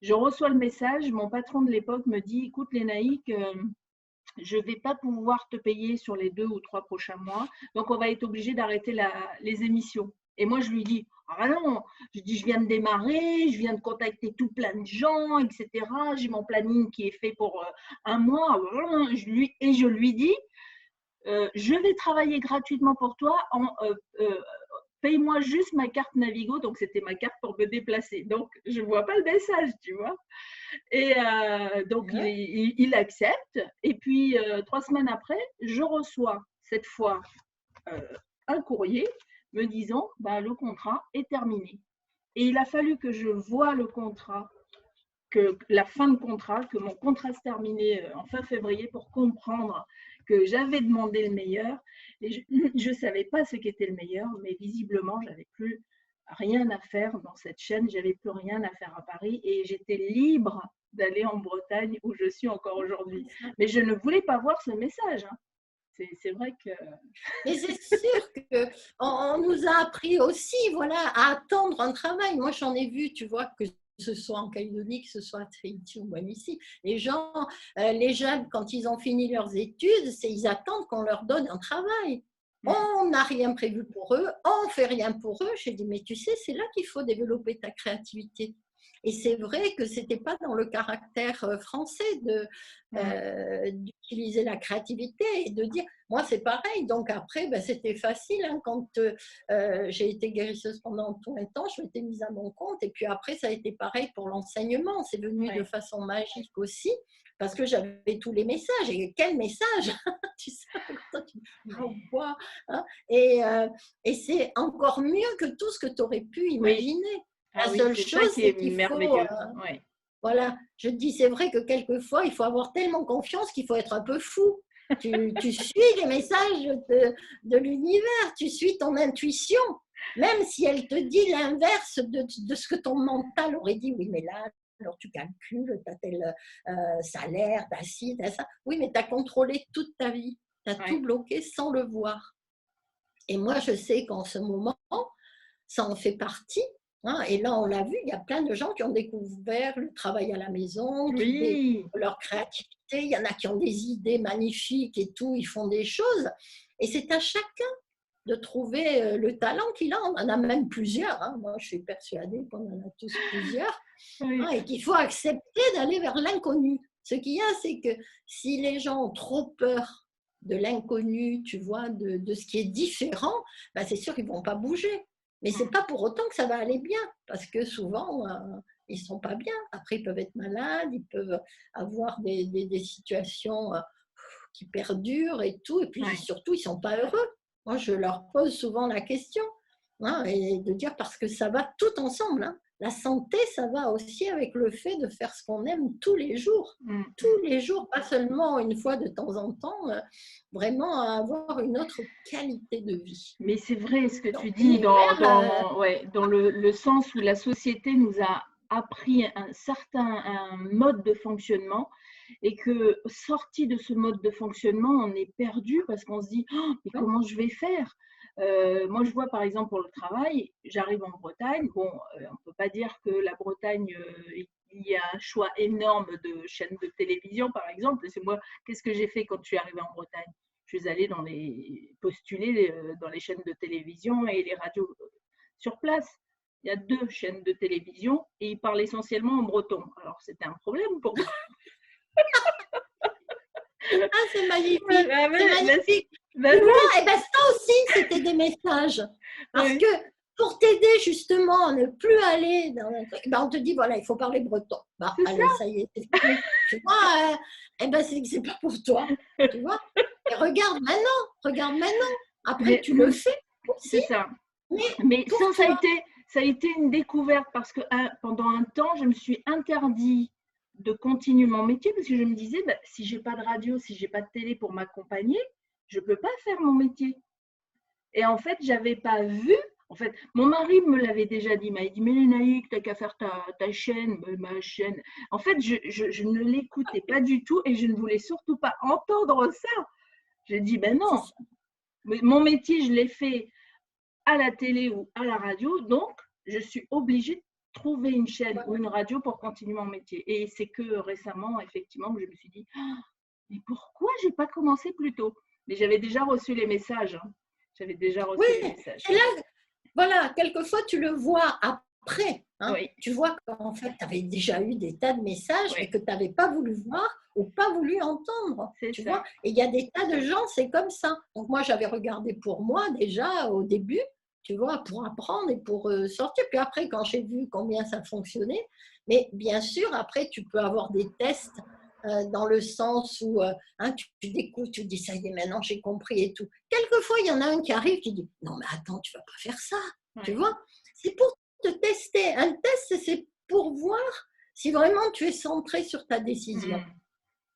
Je reçois le message, mon patron de l'époque me dit, écoute Lénaïque, je ne vais pas pouvoir te payer sur les 2 ou 3 prochains mois, donc on va être obligé d'arrêter les émissions. Et moi, je lui dis, ah non, je dis, je viens de démarrer, je viens de contacter tout plein de gens, etc. J'ai mon planning qui est fait pour 1 mois. Et je lui dis, je vais travailler gratuitement pour toi, paye-moi juste ma carte Navigo. Donc, c'était ma carte pour me déplacer. Donc, je ne vois pas le message, tu vois. Et donc, il accepte. Et puis, 3 semaines après, je reçois cette fois un courrier me disant le contrat est terminé. Et il a fallu que je voie le contrat que la fin de contrat, que mon contrat se terminait en fin février pour comprendre que j'avais demandé le meilleur. Et je ne savais pas ce qu'était le meilleur, mais visiblement, j'avais plus rien à faire dans cette chaîne, j'avais plus rien à faire à Paris et j'étais libre d'aller en Bretagne où je suis encore aujourd'hui. Mais je ne voulais pas voir ce message. Hein. C'est vrai que… Mais c'est sûr qu'on nous a appris aussi, voilà, à attendre un travail. Moi, j'en ai vu, tu vois, que ce soit en Calédonie, que ce soit à Tahiti ou même ici. Les gens, les jeunes, quand ils ont fini leurs études, ils attendent qu'on leur donne un travail. On n'a rien prévu pour eux, on ne fait rien pour eux. J'ai dit, mais tu sais, c'est là qu'il faut développer ta créativité. Et c'est vrai que ce n'était pas dans le caractère français d'utiliser la créativité et de dire, moi c'est pareil, donc après ben, c'était facile, hein, quand j'ai été guérisseuse pendant tout un temps, je m'étais mise à mon compte et puis après ça a été pareil pour l'enseignement, c'est venu de façon magique aussi, parce que j'avais tous les messages, et quel message tu sais, quand tu vois, hein, et c'est encore mieux que tout ce que tu aurais pu imaginer. La seule chose, c'est qu'il faut… Voilà, je te dis, c'est vrai que quelquefois, il faut avoir tellement confiance qu'il faut être un peu fou. Tu suis les messages de l'univers, tu suis ton intuition, même si elle te dit l'inverse de ce que ton mental aurait dit. Oui, mais là, alors tu calcules, tu as tel salaire, tu as ci, tu as ça. Oui, mais tu as contrôlé toute ta vie, tu as tout bloqué sans le voir. Et moi, je sais qu'en ce moment, ça en fait partie. Hein, et là, on l'a vu, il y a plein de gens qui ont découvert le travail à la maison, qui découvrent leur créativité. Il y en a qui ont des idées magnifiques et tout, ils font des choses. Et c'est à chacun de trouver le talent qu'il a. On en a même plusieurs. Hein. Moi, je suis persuadée qu'on en a tous plusieurs. Hein, et qu'il faut accepter d'aller vers l'inconnu. Ce qu'il y a, c'est que si les gens ont trop peur de l'inconnu, tu vois, de ce qui est différent, ben c'est sûr qu'ils ne vont pas bouger. Mais ce n'est pas pour autant que ça va aller bien, parce que souvent, ils ne sont pas bien. Après, ils peuvent être malades, ils peuvent avoir des situations qui perdurent et tout. Et puis surtout, ils ne sont pas heureux. Moi, je leur pose souvent la question, hein, et de dire parce que ça va tout ensemble. Hein. La santé, ça va aussi avec le fait de faire ce qu'on aime tous les jours. Tous les jours, pas seulement une fois de temps en temps, vraiment avoir une autre qualité de vie. Mais c'est vrai ce que tu dis dans le sens où la société nous a appris un certain mode de fonctionnement et que sorti de ce mode de fonctionnement, on est perdu parce qu'on se dit oh, mais comment je vais faire? Moi, je vois par exemple pour le travail, j'arrive en Bretagne. Bon, on ne peut pas dire que la Bretagne, il y a un choix énorme de chaînes de télévision, par exemple. C'est moi, qu'est-ce que j'ai fait quand je suis arrivée en Bretagne? Je suis allée postuler dans les chaînes de télévision et les radios sur place. Il y a 2 chaînes de télévision et ils parlent essentiellement en breton. Alors, c'était un problème pour moi. Ah, c'est magnifique. C'est magnifique. Tu vois, et ben ça aussi, c'était des messages. Parce que pour t'aider justement à ne plus aller dans un truc, ben on te dit, voilà, il faut parler breton. Ben, allez, ça y est, c'est fini. Tu vois, et ben c'est pas pour toi. Tu vois. Et regarde maintenant. Après, tu le fais aussi. C'est ça. Mais ça a été une découverte parce que pendant un temps, je me suis interdit de continuer mon métier parce que je me disais, bah, si j'ai pas de radio, si j'ai pas de télé pour m'accompagner, je peux pas faire mon métier. Et en fait, j'avais pas vu. En fait, mon mari me l'avait déjà dit. Il m'a dit, mais Lénaïque, t'as qu'à faire ta chaîne, ma chaîne. En fait, je ne l'écoutais pas du tout et je ne voulais surtout pas entendre ça. J'ai dit, ben non. Mon métier, je l'ai fait à la télé ou à la radio, donc je suis obligée de trouver une chaîne ou une radio pour continuer mon métier. Et c'est que récemment, effectivement, que je me suis dit, mais pourquoi j'ai pas commencé plus tôt? Mais j'avais déjà reçu les messages. Hein. J'avais déjà reçu les messages. Et là, voilà, quelquefois tu le vois après. Hein. Tu vois qu'en fait, tu avais déjà eu des tas de messages, mais que tu n'avais pas voulu voir ou pas voulu entendre. Tu vois. Et il y a des tas de gens, c'est comme ça. Donc moi, j'avais regardé pour moi déjà au début, tu vois, pour apprendre et pour sortir. Puis après, quand j'ai vu combien ça fonctionnait, mais bien sûr, après, tu peux avoir des tests dans le sens où hein, tu découvres, tu dis ça y est, maintenant j'ai compris et tout. Quelquefois, il y en a un qui arrive qui dit non, mais attends, tu ne vas pas faire ça. Tu vois, c'est pour te tester. Un test, c'est pour voir si vraiment tu es centré sur ta décision.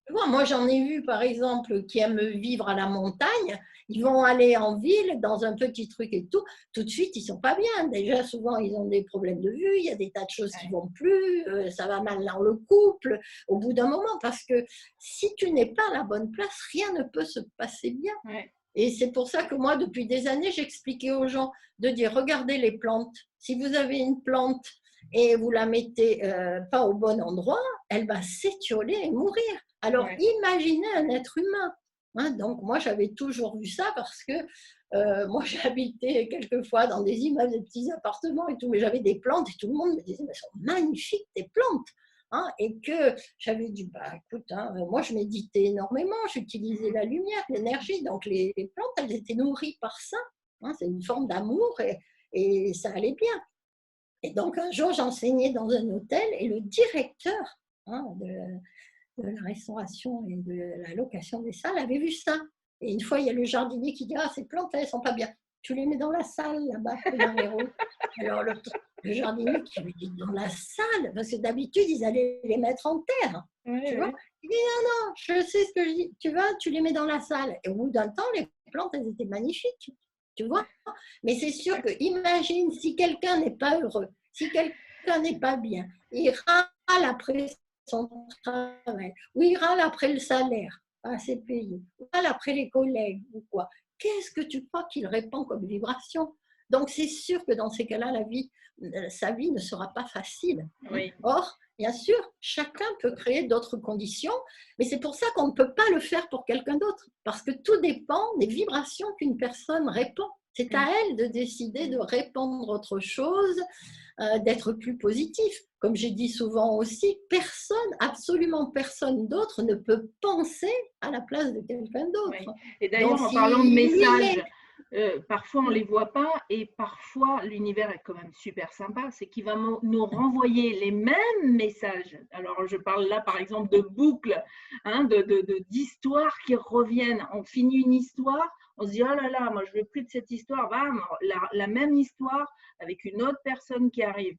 Tu vois, moi, j'en ai vu, par exemple, qui aiment vivre à la montagne. Ils vont aller en ville, dans un petit truc et tout de suite, ils ne sont pas bien. Déjà, souvent, ils ont des problèmes de vue, il y a des tas de choses qui ne vont plus, ça va mal dans le couple, au bout d'un moment, parce que si tu n'es pas à la bonne place, rien ne peut se passer bien. Ouais. Et c'est pour ça que moi, depuis des années, j'expliquais aux gens de dire, regardez les plantes. Si vous avez une plante et vous la mettez pas au bon endroit, elle va s'étioler et mourir. Alors, imaginez un être humain. Hein, donc, moi, j'avais toujours vu ça parce que moi, j'habitais quelquefois dans des immeubles, des petits appartements et tout, mais j'avais des plantes et tout le monde me disait, mais elles sont magnifiques, tes plantes. Hein, et que j'avais dit, bah écoute, hein, moi je méditais énormément, j'utilisais la lumière, l'énergie, donc les plantes, elles étaient nourries par ça. Hein, c'est une forme d'amour et ça allait bien. Et donc un jour, j'enseignais dans un hôtel et le directeur de la restauration et de la location des salles avait vu ça. Et une fois, il y a le jardinier qui dit, ah, ces plantes, elles ne sont pas bien. Tu les mets dans la salle, là-bas, dans les rôles. Alors, le jardinier qui lui dit, dans la salle, parce que d'habitude, ils allaient les mettre en terre. Tu vois, il dit, non, non, je sais ce que je dis. Tu vas, tu les mets dans la salle. Et au bout d'un temps, les plantes, elles étaient magnifiques. Tu vois. Mais c'est sûr que, imagine, si quelqu'un n'est pas heureux, si quelqu'un n'est pas bien, il râle après son travail, ou il râle après le salaire, pas assez payé, ou il râle après les collègues, ou quoi. Qu'est-ce que tu crois qu'il répand comme vibration? Donc, c'est sûr que dans ces cas-là, sa vie ne sera pas facile. Oui. Or, bien sûr, chacun peut créer d'autres conditions, mais c'est pour ça qu'on ne peut pas le faire pour quelqu'un d'autre, parce que tout dépend des vibrations qu'une personne répand. C'est à elle de décider de répandre autre chose, d'être plus positif. Comme j'ai dit souvent aussi, personne, absolument personne d'autre ne peut penser à la place de quelqu'un d'autre. Oui. Et d'ailleurs, en parlant de messages, parfois on ne Oui. les voit pas et parfois l'univers est quand même super sympa, c'est qu'il va nous renvoyer les mêmes messages. Alors je parle là par exemple de boucles, hein, d'histoires qui reviennent. On finit une histoire, on se dit oh là là, moi je veux plus de cette histoire, bam, la même histoire avec une autre personne qui arrive.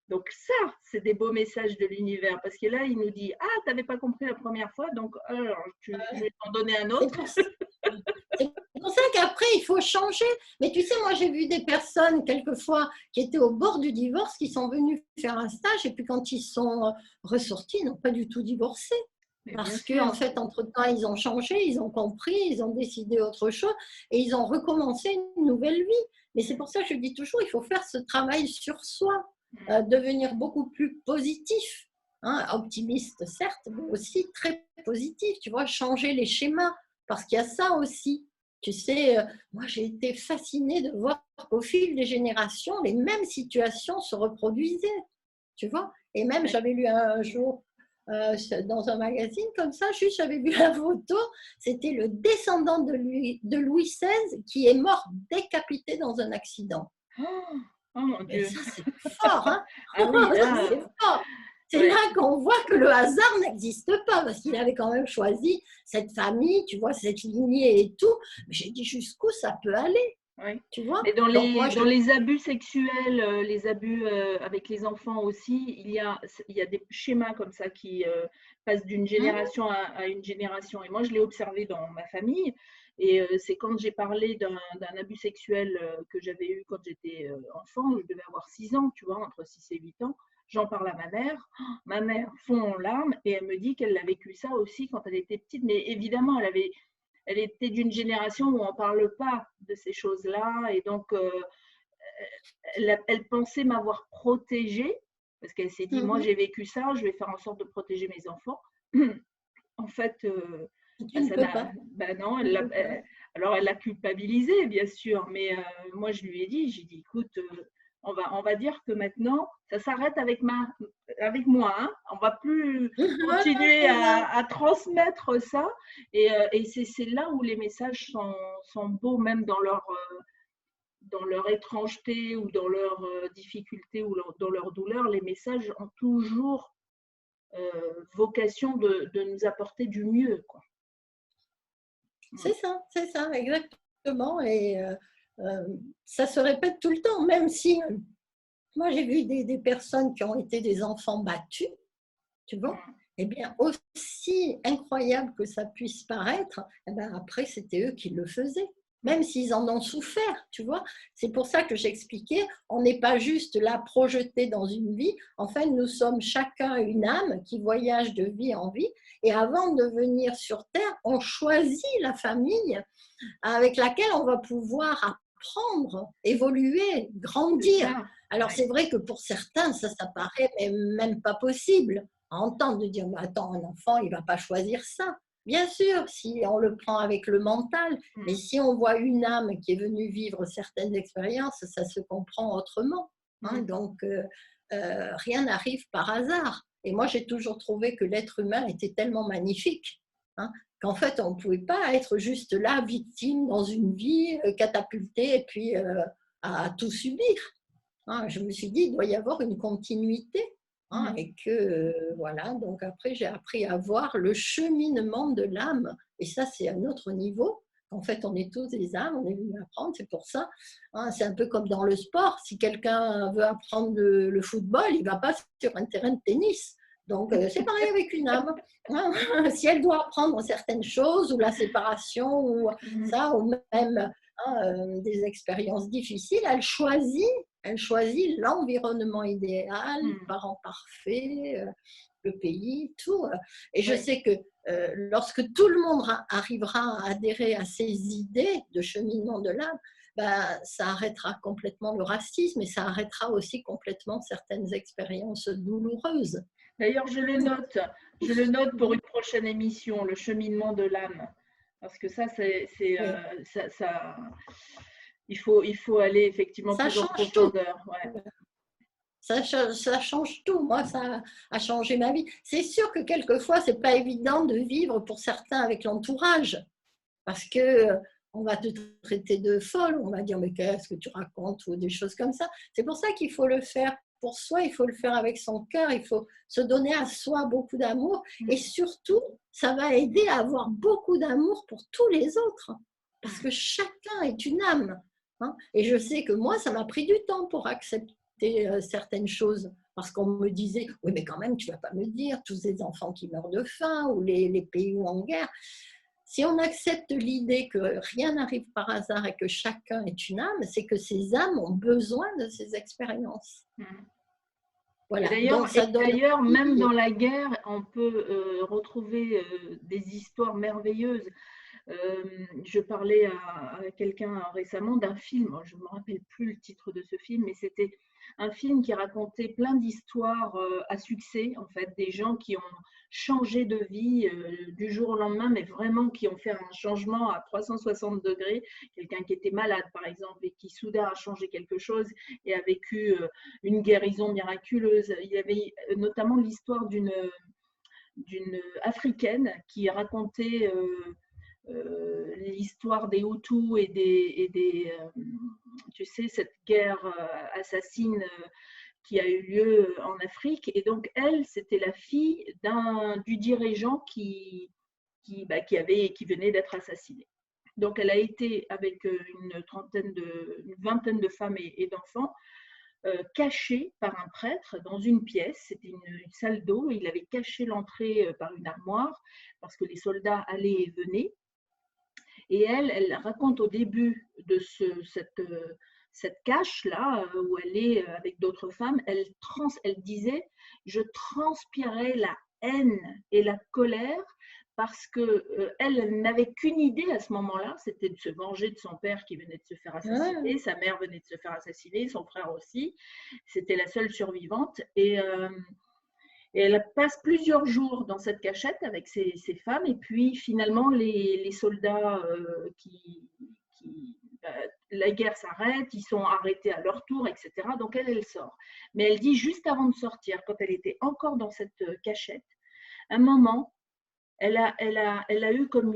Donc ça, c'est des beaux messages de l'univers, parce que là, il nous dit, ah, tu n'avais pas compris la première fois, donc alors, je vais t'en donner un autre. C'est pour ça qu'après, il faut changer. Mais tu sais, moi, j'ai vu des personnes, quelquefois, qui étaient au bord du divorce, qui sont venues faire un stage, et puis quand ils sont ressortis, ils n'ont pas du tout divorcé. Parce qu'en fait, entre-temps, ils ont changé, ils ont compris, ils ont décidé autre chose, et ils ont recommencé une nouvelle vie. Mais c'est pour ça que je dis toujours, il faut faire ce travail sur soi. Devenir beaucoup plus positif, hein, optimiste certes, mais aussi très positif, tu vois, changer les schémas, parce qu'il y a ça aussi. Tu sais, moi j'ai été fascinée de voir qu'au fil des générations, les mêmes situations se reproduisaient, tu vois. Et même j'avais lu un jour dans un magazine comme ça, juste j'avais vu la photo, c'était le descendant de Louis XVI qui est mort décapité dans un accident. Oh mon Dieu. Et ça, c'est fort, hein. Ah oui, là, c'est fort. C'est là qu'on voit que le hasard n'existe pas, parce qu'il avait quand même choisi cette famille, tu vois, cette lignée et tout. Mais j'ai dit jusqu'où ça peut aller, oui. tu vois. Mais dans les abus sexuels, les abus avec les enfants aussi, il y a des schémas comme ça qui passent d'une génération à une génération. Et moi, je l'ai observé dans ma famille. Et c'est quand j'ai parlé d'un abus sexuel que j'avais eu quand j'étais enfant, je devais avoir 6 ans, tu vois, entre 6 et 8 ans. J'en parle à ma mère. Ma mère fond en larmes et elle me dit qu'elle a vécu ça aussi quand elle était petite. Mais évidemment, elle était d'une génération où on ne parle pas de ces choses-là. Et donc, elle pensait m'avoir protégée parce qu'elle s'est dit, moi, j'ai vécu ça, je vais faire en sorte de protéger mes enfants. En fait, tu ne peux pas. Non, alors elle l'a culpabilisé, bien sûr, mais moi je lui ai dit, j'ai dit, écoute, on va dire que maintenant, ça s'arrête avec moi, hein. On va plus continuer à transmettre ça, et c'est là où les messages sont beaux, même dans leur étrangeté ou dans leur difficulté ou dans leur douleur. Les messages ont toujours vocation de nous apporter du mieux, quoi. C'est ça, exactement. Et ça se répète tout le temps, même si Moi, j'ai vu des personnes qui ont été des enfants battus, tu vois. Eh bien, aussi incroyable que ça puisse paraître, eh bien, après, c'était eux qui le faisaient, même s'ils en ont souffert, tu vois. C'est pour ça que j'expliquais, on n'est pas juste là projeté dans une vie. En fait, nous sommes chacun une âme qui voyage de vie en vie. Et avant de venir sur Terre, on choisit la famille avec laquelle on va pouvoir apprendre, évoluer, grandir. Alors, c'est vrai que pour certains, ça paraît même pas possible à entendre, de dire, mais attends, un enfant, il ne va pas choisir ça. Bien sûr, si on le prend avec le mental, mais si on voit une âme qui est venue vivre certaines expériences, ça se comprend autrement. Hein, donc, rien n'arrive par hasard. Et moi, j'ai toujours trouvé que l'être humain était tellement magnifique, hein, qu'en fait, on ne pouvait pas être juste là, victime dans une vie, catapultée et puis à tout subir. Hein, je me suis dit, il doit y avoir une continuité. Hein, et que, voilà, donc après, j'ai appris à voir le cheminement de l'âme. Et ça, c'est un autre niveau. En fait, on est tous des âmes, on est venu apprendre, c'est pour ça. Hein, c'est un peu comme dans le sport. Si quelqu'un veut apprendre le football, il ne va pas sur un terrain de tennis. Donc, c'est pareil avec une âme. Hein. Si elle doit apprendre certaines choses, ou la séparation, ou ça, ou même des expériences difficiles, elle choisit l'environnement idéal, les parents parfaits, le pays, tout. Et je sais que lorsque tout le monde arrivera à adhérer à ces idées de cheminement de l'âme, ben, ça arrêtera complètement le racisme et ça arrêtera aussi complètement certaines expériences douloureuses. D'ailleurs, je le note pour une prochaine émission, le cheminement de l'âme. Parce que ça, il faut aller effectivement ça plus en change profondeur. Tout. Ouais. Ça change tout. Moi, ça a changé ma vie. C'est sûr que quelquefois, c'est pas évident de vivre pour certains avec l'entourage. Parce que on va te traiter de folle, on va dire mais qu'est-ce que tu racontes ou des choses comme ça. C'est pour ça qu'il faut le faire pour soi, il faut le faire avec son cœur, il faut se donner à soi beaucoup d'amour et surtout, ça va aider à avoir beaucoup d'amour pour tous les autres parce que chacun est une âme. Hein. Et je sais que moi, ça m'a pris du temps pour accepter certaines choses parce qu'on me disait, oui mais quand même, tu ne vas pas me dire tous ces enfants qui meurent de faim ou les pays où en guerre. Si on accepte l'idée que rien n'arrive par hasard et que chacun est une âme, c'est que ces âmes ont besoin de ces expériences. Voilà. D'ailleurs, même dans la guerre, on peut retrouver des histoires merveilleuses. Je parlais à quelqu'un récemment d'un film, je ne me rappelle plus le titre de ce film, mais c'était un film qui racontait plein d'histoires à succès, en fait, des gens qui ont changé de vie du jour au lendemain, mais vraiment qui ont fait un changement à 360 degrés. Quelqu'un qui était malade, par exemple, et qui soudain a changé quelque chose et a vécu une guérison miraculeuse. Il y avait notamment l'histoire d'une Africaine qui racontait l'histoire des Hutus et des tu sais, cette guerre assassine qui a eu lieu en Afrique. Et donc, elle, c'était la fille du dirigeant qui venait d'être assassiné. Donc, elle a été avec une vingtaine de femmes et d'enfants cachée par un prêtre dans une pièce. C'était une salle d'eau. Il avait caché l'entrée par une armoire parce que les soldats allaient et venaient. Et elle raconte au début de cette cache-là, où elle est avec d'autres femmes, elle disait « Je transpirais la haine et la colère parce qu'elle n'avait qu'une idée à ce moment-là, c'était de se venger de son père qui venait de se faire assassiner, sa mère venait de se faire assassiner, son frère aussi, c'était la seule survivante. Et elle passe plusieurs jours dans cette cachette avec ces femmes. Et puis, finalement, les soldats la guerre s'arrête, ils sont arrêtés à leur tour, etc. Donc, elle sort. Mais elle dit, juste avant de sortir, quand elle était encore dans cette cachette, un moment, elle a eu comme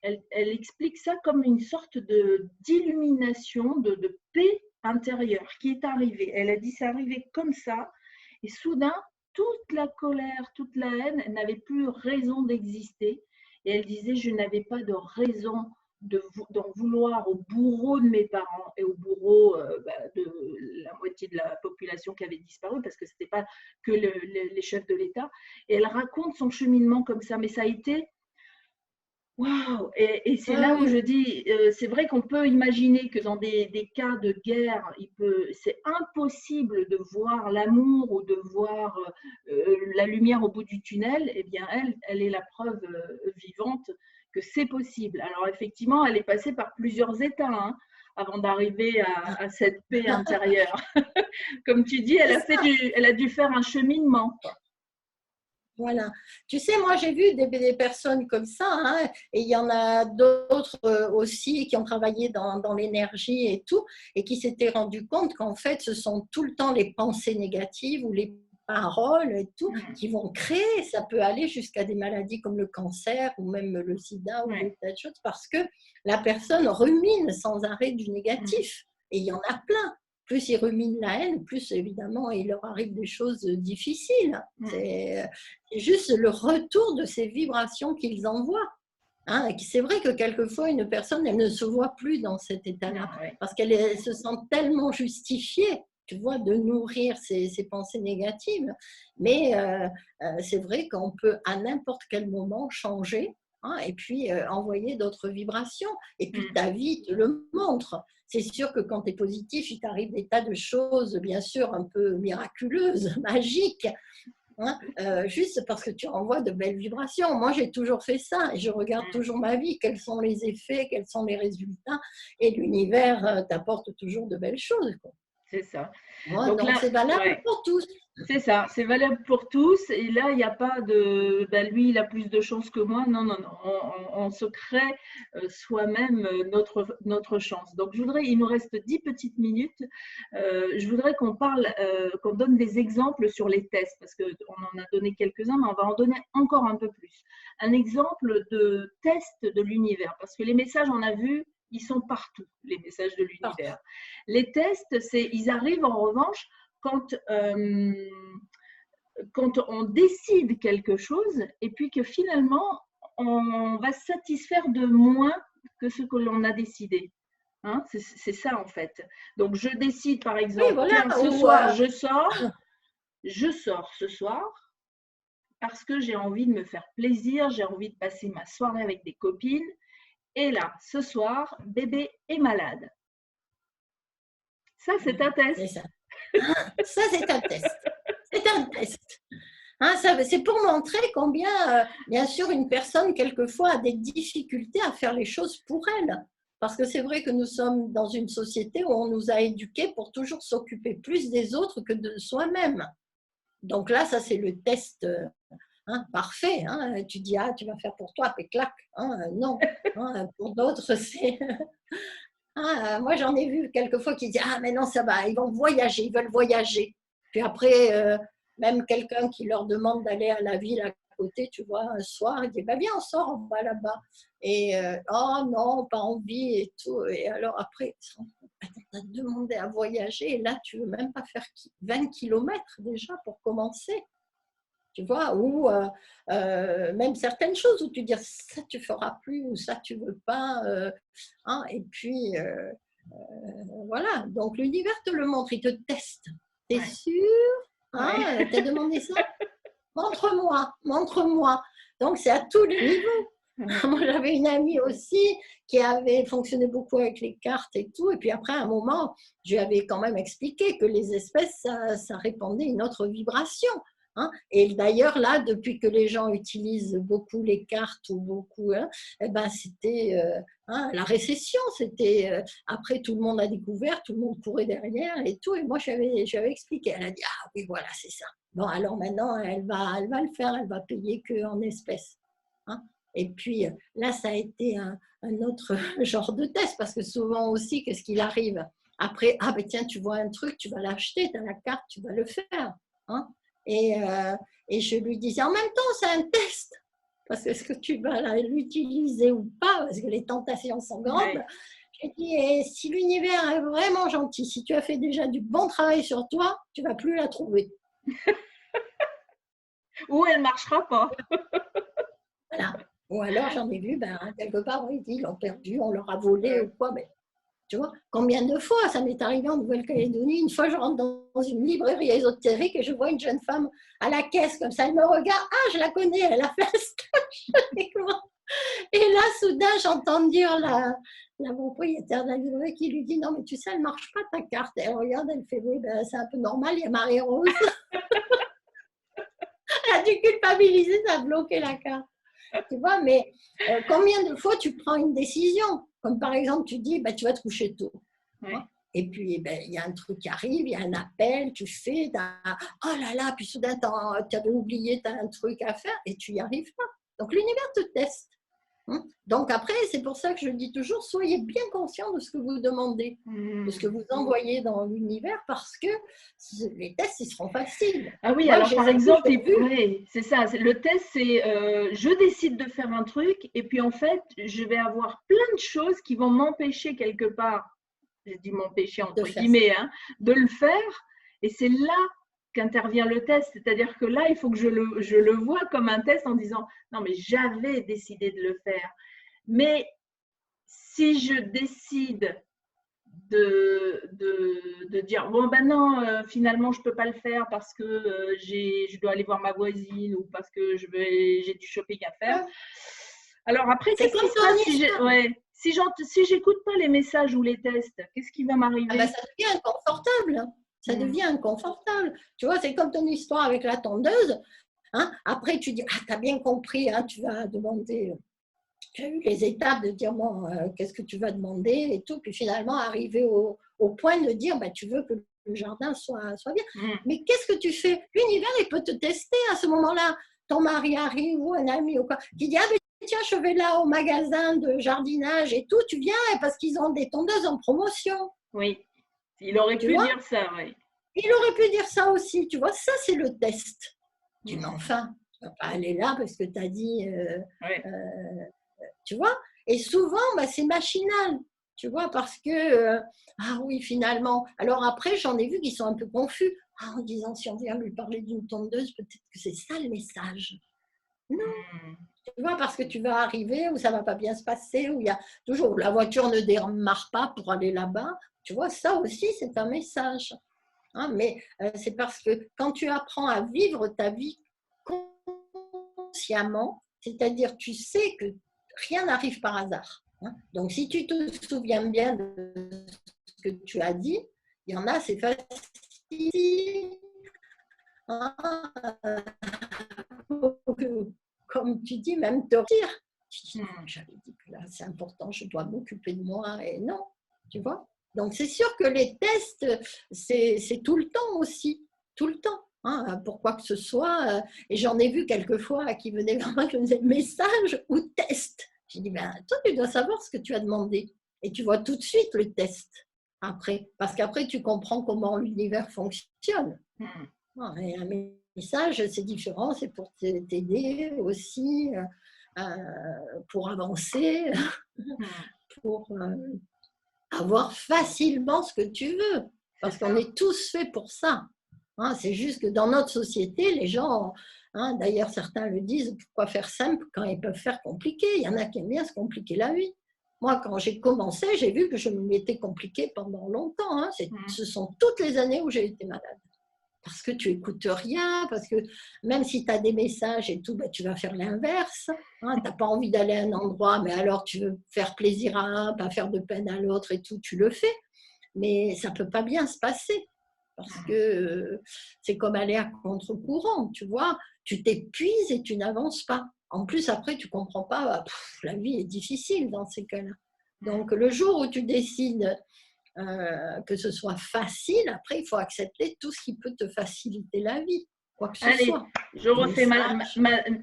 elle explique ça comme une sorte d'illumination, de paix intérieure qui est arrivée. Elle a dit, c'est arrivé comme ça. Et soudain, toute la colère, toute la haine n'avait plus raison d'exister. Et elle disait, je n'avais pas de raison d'en vouloir au bourreau de mes parents et au bourreau de la moitié de la population qui avait disparu, parce que ce n'était pas que les chefs de l'État. Et elle raconte son cheminement comme ça, mais ça a été waouh! Et c'est là où je dis, c'est vrai qu'on peut imaginer que dans des cas de guerre, c'est impossible de voir l'amour ou de voir la lumière au bout du tunnel. Eh bien, elle est la preuve vivante que c'est possible. Alors, effectivement, elle est passée par plusieurs états hein, avant d'arriver à cette paix intérieure. Comme tu dis, elle a dû faire un cheminement. Voilà. Tu sais, moi, j'ai vu des personnes comme ça, hein, et il y en a d'autres aussi qui ont travaillé dans l'énergie et tout, et qui s'étaient rendus compte qu'en fait, ce sont tout le temps les pensées négatives ou les paroles et tout qui vont créer. Ça peut aller jusqu'à des maladies comme le cancer ou même le sida ou des tas de choses, parce que la personne rumine sans arrêt du négatif. Et il y en a plein. Plus ils ruminent la haine, plus évidemment il leur arrive des choses difficiles. C'est juste le retour de ces vibrations qu'ils envoient. Hein, c'est vrai que quelquefois une personne elle ne se voit plus dans cet état-là parce qu'elle se sent tellement justifiée, tu vois, de nourrir ces pensées négatives. Mais c'est vrai qu'on peut à n'importe quel moment changer. Hein, et puis envoyer d'autres vibrations. Et puis ta vie te le montre. C'est sûr que quand tu es positif, il t'arrive des tas de choses, bien sûr, un peu miraculeuses, magiques, hein, juste parce que tu envoies de belles vibrations. Moi, j'ai toujours fait ça et je regarde toujours ma vie, quels sont les effets, quels sont les résultats. Et l'univers t'apporte toujours de belles choses. C'est ça. Donc c'est valable pour tous. C'est ça, c'est valable pour tous. Et là, il n'y a pas de lui, il a plus de chance que moi. Non, non, non. On se crée soi-même notre chance. Donc, il nous reste 10 petites minutes. Je voudrais qu'on parle, qu'on donne des exemples sur les tests, parce qu'on en a donné quelques-uns, mais on va en donner encore un peu plus. Un exemple de test de l'univers, parce que les messages, on a vu, ils sont partout, les messages de l'univers. Les tests, ils arrivent en revanche quand on décide quelque chose et puis que finalement, on va se satisfaire de moins que ce que l'on a décidé. Hein, c'est ça en fait. Donc, je décide par exemple, tiens, ce soir, je sors ce soir parce que j'ai envie de me faire plaisir, j'ai envie de passer ma soirée avec des copines. Et là, ce soir, bébé est malade. Ça, c'est un test. Ça, c'est un test. C'est un test. Hein, c'est pour montrer combien, bien sûr, une personne, quelquefois, a des difficultés à faire les choses pour elle. Parce que c'est vrai que nous sommes dans une société où on nous a éduqués pour toujours s'occuper plus des autres que de soi-même. Donc là, ça, c'est le test parfait. Hein. Tu dis, tu vas faire pour toi, puis clac. Non. Pour d'autres, c'est… moi, j'en ai vu quelquefois qui disent, mais non, ça va, ils vont voyager, ils veulent voyager. Puis après, même quelqu'un qui leur demande d'aller à la ville à côté, tu vois, un soir, il dit, viens, on sort, on va là-bas. Et, oh non, pas envie et tout. Et alors après, tu as demandé à voyager et là, tu ne veux même pas faire 20 kilomètres déjà pour commencer. Tu vois, ou même certaines choses où tu dis, ça, tu ne feras plus ou ça, tu ne veux pas. Et puis… voilà, donc l'univers te le montre, il te teste. T'es sûr? T'as demandé ça? Montre-moi, montre-moi. Donc c'est à tous les niveaux. Moi j'avais une amie aussi qui avait fonctionné beaucoup avec les cartes et tout, et puis après à un moment, je lui avais quand même expliqué que les espèces, ça répandait une autre vibration. Et d'ailleurs, là, depuis que les gens utilisent beaucoup les cartes ou beaucoup, c'était la récession. C'était après, tout le monde a découvert, tout le monde courait derrière et tout. Et moi, j'avais expliqué. Elle a dit, oui, voilà, c'est ça. Bon, alors maintenant, elle va le faire, elle va payer qu'en espèces. Et puis, là, ça a été un autre genre de test parce que souvent aussi, qu'est-ce qu'il arrive? Après, tiens, tu vois un truc, tu vas l'acheter, tu as la carte, tu vas le faire. Et je lui disais, en même temps, c'est un test. Parce que est-ce que tu vas l'utiliser ou pas? Parce que les tentations sont grandes. J'ai dit, et si l'univers est vraiment gentil, si tu as fait déjà du bon travail sur toi, tu ne vas plus la trouver. Ou elle ne marchera pas. Voilà. Ou alors, j'en ai vu, quelque part, oui, ils l'ont perdu, on leur a volé ou quoi. Mais, tu vois, combien de fois ça m'est arrivé en Nouvelle-Calédonie. Une fois, je rentre dans une librairie ésotérique et je vois une jeune femme à la caisse, comme ça, elle me regarde. Ah, je la connais, elle a fait un stage. Et là, soudain, j'entends dire la propriétaire de la librairie qui lui dit: non, mais tu sais, elle ne marche pas ta carte. Elle regarde, elle fait: oui, c'est un peu normal, il y a Marie-Rose. Elle a dû culpabiliser, ça a bloqué la carte. Tu vois, mais combien de fois tu prends une décision? Comme par exemple, tu dis, tu vas te coucher tôt. Oui. Et puis, il y a un truc qui arrive, il y a un appel, tu fais, oh là là, puis soudain, tu avais oublié, tu as un truc à faire et tu n'y arrives pas. Donc, l'univers te teste. Donc, après, c'est pour ça que je dis toujours, soyez bien conscient de ce que vous demandez, de ce que vous envoyez dans l'univers, parce que les tests, ils seront faciles. Ah oui, Moi, alors par exemple, vu. oui, c'est ça. Le test, c'est je décide de faire un truc et puis en fait, je vais avoir plein de choses qui vont m'empêcher quelque part, je dis m'empêcher entre guillemets, de le faire. Et c'est là qu'intervient le test. C'est-à-dire que là, il faut que je le vois comme un test en disant non, mais j'avais décidé de le faire. Mais si je décide de dire bon ben non, finalement je peux pas le faire parce que je dois aller voir ma voisine ou parce que j'ai du shopping à faire. Alors après, qu'est-ce qui se passe si j'écoute pas les messages ou les tests? Qu'est-ce qui va m'arriver? Ça devient inconfortable. Ça devient inconfortable. Tu vois, c'est comme ton histoire avec la tondeuse. Après, tu dis, tu as bien compris, tu vas demander, tu as eu les étapes de dire, bon, qu'est-ce que tu vas demander et tout. Puis finalement, arriver au point de dire, tu veux que le jardin soit bien. Mais qu'est-ce que tu fais? L'univers, il peut te tester à ce moment-là. Ton mari arrive ou un ami ou quoi, qui dit, tiens, je vais là au magasin de jardinage et tout, tu viens parce qu'ils ont des tondeuses en promotion. Oui, il aurait pu dire ça, oui. Il aurait pu dire ça aussi, tu vois, ça c'est le test. Tu dis, mais enfin, tu ne vas pas aller là parce que tu as dit, tu vois. Et souvent, c'est machinal, tu vois, parce que, ah oui, finalement. Alors après, j'en ai vu qui sont un peu confus, en disant, si on vient lui parler d'une tondeuse, peut-être que c'est ça le message. Non, tu vois, parce que tu vas arriver où ça ne va pas bien se passer, où il y a toujours, la voiture ne démarre pas pour aller là-bas. Tu vois, ça aussi, c'est un message. Mais c'est parce que quand tu apprends à vivre ta vie consciemment, c'est-à-dire tu sais que rien n'arrive par hasard. Donc, si tu te souviens bien de ce que tu as dit, il y en a, c'est facile. Comme tu dis, même te dire. Tu dis, non, j'avais dit que là, c'est important, je dois m'occuper de moi. Et non, tu vois. Donc, c'est sûr que les tests, c'est tout le temps aussi. Tout le temps. Pour quoi que ce soit. Et j'en ai vu quelquefois qui venaient vraiment qui me disaient message ou test. J'ai dit, toi, tu dois savoir ce que tu as demandé. Et tu vois tout de suite le test après. Parce qu'après, tu comprends comment l'univers fonctionne. Et un message, c'est différent, c'est pour t'aider aussi, pour avancer, pour avoir facilement ce que tu veux. Parce qu'on est tous faits pour ça. C'est juste que dans notre société, les gens, d'ailleurs certains le disent, pourquoi faire simple quand ils peuvent faire compliqué? Il y en a qui aiment bien se compliquer la vie. Moi, quand j'ai commencé, j'ai vu que je m'étais compliquée pendant longtemps. Ce sont toutes les années où j'ai été malade. Parce que tu n'écoutes rien, parce que même si tu as des messages et tout, tu vas faire l'inverse. Tu n'as pas envie d'aller à un endroit, mais alors tu veux faire plaisir à un, pas faire de peine à l'autre et tout, tu le fais. Mais ça ne peut pas bien se passer. Parce que c'est comme aller à contre-courant, tu vois. Tu t'épuises et tu n'avances pas. En plus, après, tu ne comprends pas, la vie est difficile dans ces cas-là. Donc, le jour où tu décides que ce soit facile, après, il faut accepter tout ce qui peut te faciliter la vie, quoi que ce soit. Je refais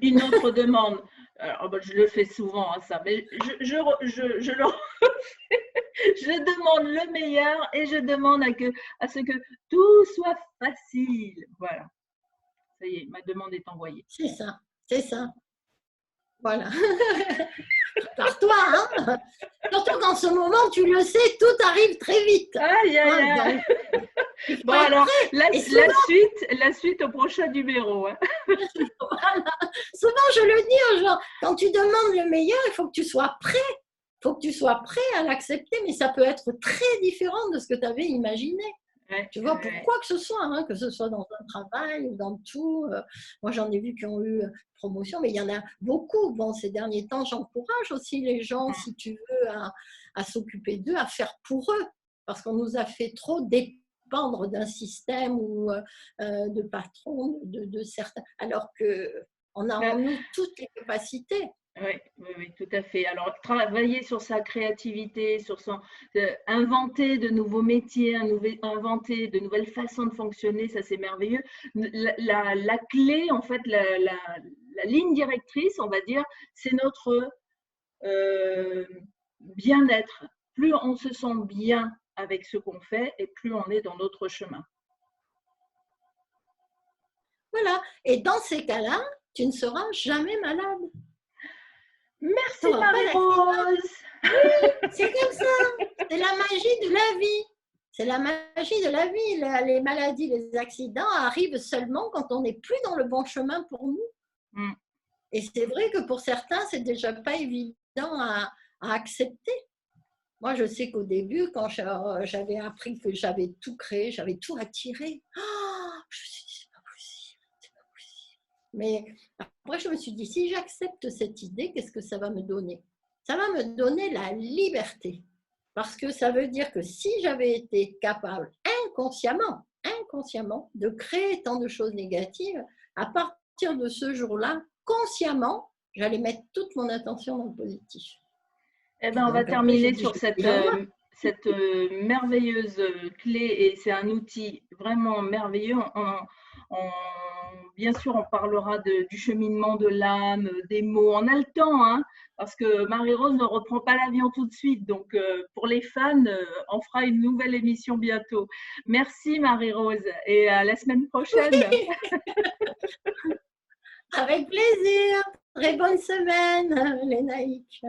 une autre demande. Alors, je le fais souvent, ça, mais je le refais. Je demande le meilleur et je demande à ce que tout soit facile. Voilà. Ça y est, ma demande est envoyée. C'est ça, c'est ça. Voilà. Par toi, Surtout qu'en ce moment, tu le sais, tout arrive très vite. Aïe, aïe, aïe. Il faut Bon, être alors, prêt. la Et souvent, suite au prochain numéro, hein. voilà, souvent, je le dis aux gens, quand tu demandes le meilleur, il faut que tu sois prêt. Il faut que tu sois prêt à l'accepter, mais ça peut être très différent de ce que tu avais imaginé. Ouais, Tu vois, pour ouais. quoi que ce soit, hein, que ce soit dans un travail ou dans tout. Moi, j'en ai vu qui ont eu promotion, mais il y en a beaucoup. Bon, ces derniers temps, j'encourage aussi les gens, si tu veux, à s'occuper d'eux, à faire pour eux, parce qu'on nous a fait trop dépendre d'un système ou de patrons, de certains, alors qu'on a en nous toutes les capacités. Oui, oui, oui, tout à fait. Alors, travailler sur sa créativité, sur son inventer de nouveaux métiers, inventer de nouvelles façons de fonctionner, ça c'est merveilleux. La clé, en fait, la ligne directrice, on va dire, c'est notre bien-être. Plus on se sent bien avec ce qu'on fait et plus on est dans notre chemin. Voilà. Et dans ces cas-là, tu ne seras jamais malade. Merci Marie-Rose. C'est comme ça. C'est la magie de la vie. C'est la magie de la vie. Les maladies, les accidents arrivent seulement quand on n'est plus dans le bon chemin pour nous. Et c'est vrai que pour certains, c'est déjà pas évident à accepter. Moi, je sais qu'au début, quand j'avais appris que j'avais tout créé, j'avais tout attiré, je me suis dit, c'est pas possible, c'est pas possible. Mais après, je me suis dit, si j'accepte cette idée, qu'est-ce que ça va me donner? Ça va me donner la liberté. Parce que ça veut dire que si j'avais été capable inconsciemment de créer tant de choses négatives, à partir de ce jour-là, consciemment, j'allais mettre toute mon attention dans le positif. Eh ben, on va terminer sur cette merveilleuse clé et c'est un outil vraiment merveilleux. Bien sûr, on parlera du cheminement de l'âme, des mots. On a le temps, hein, parce que Marie-Rose ne reprend pas l'avion tout de suite. Donc, pour les fans, on fera une nouvelle émission bientôt. Merci Marie-Rose et à la semaine prochaine. Oui. Avec plaisir. Très bonne semaine, Lénaïque.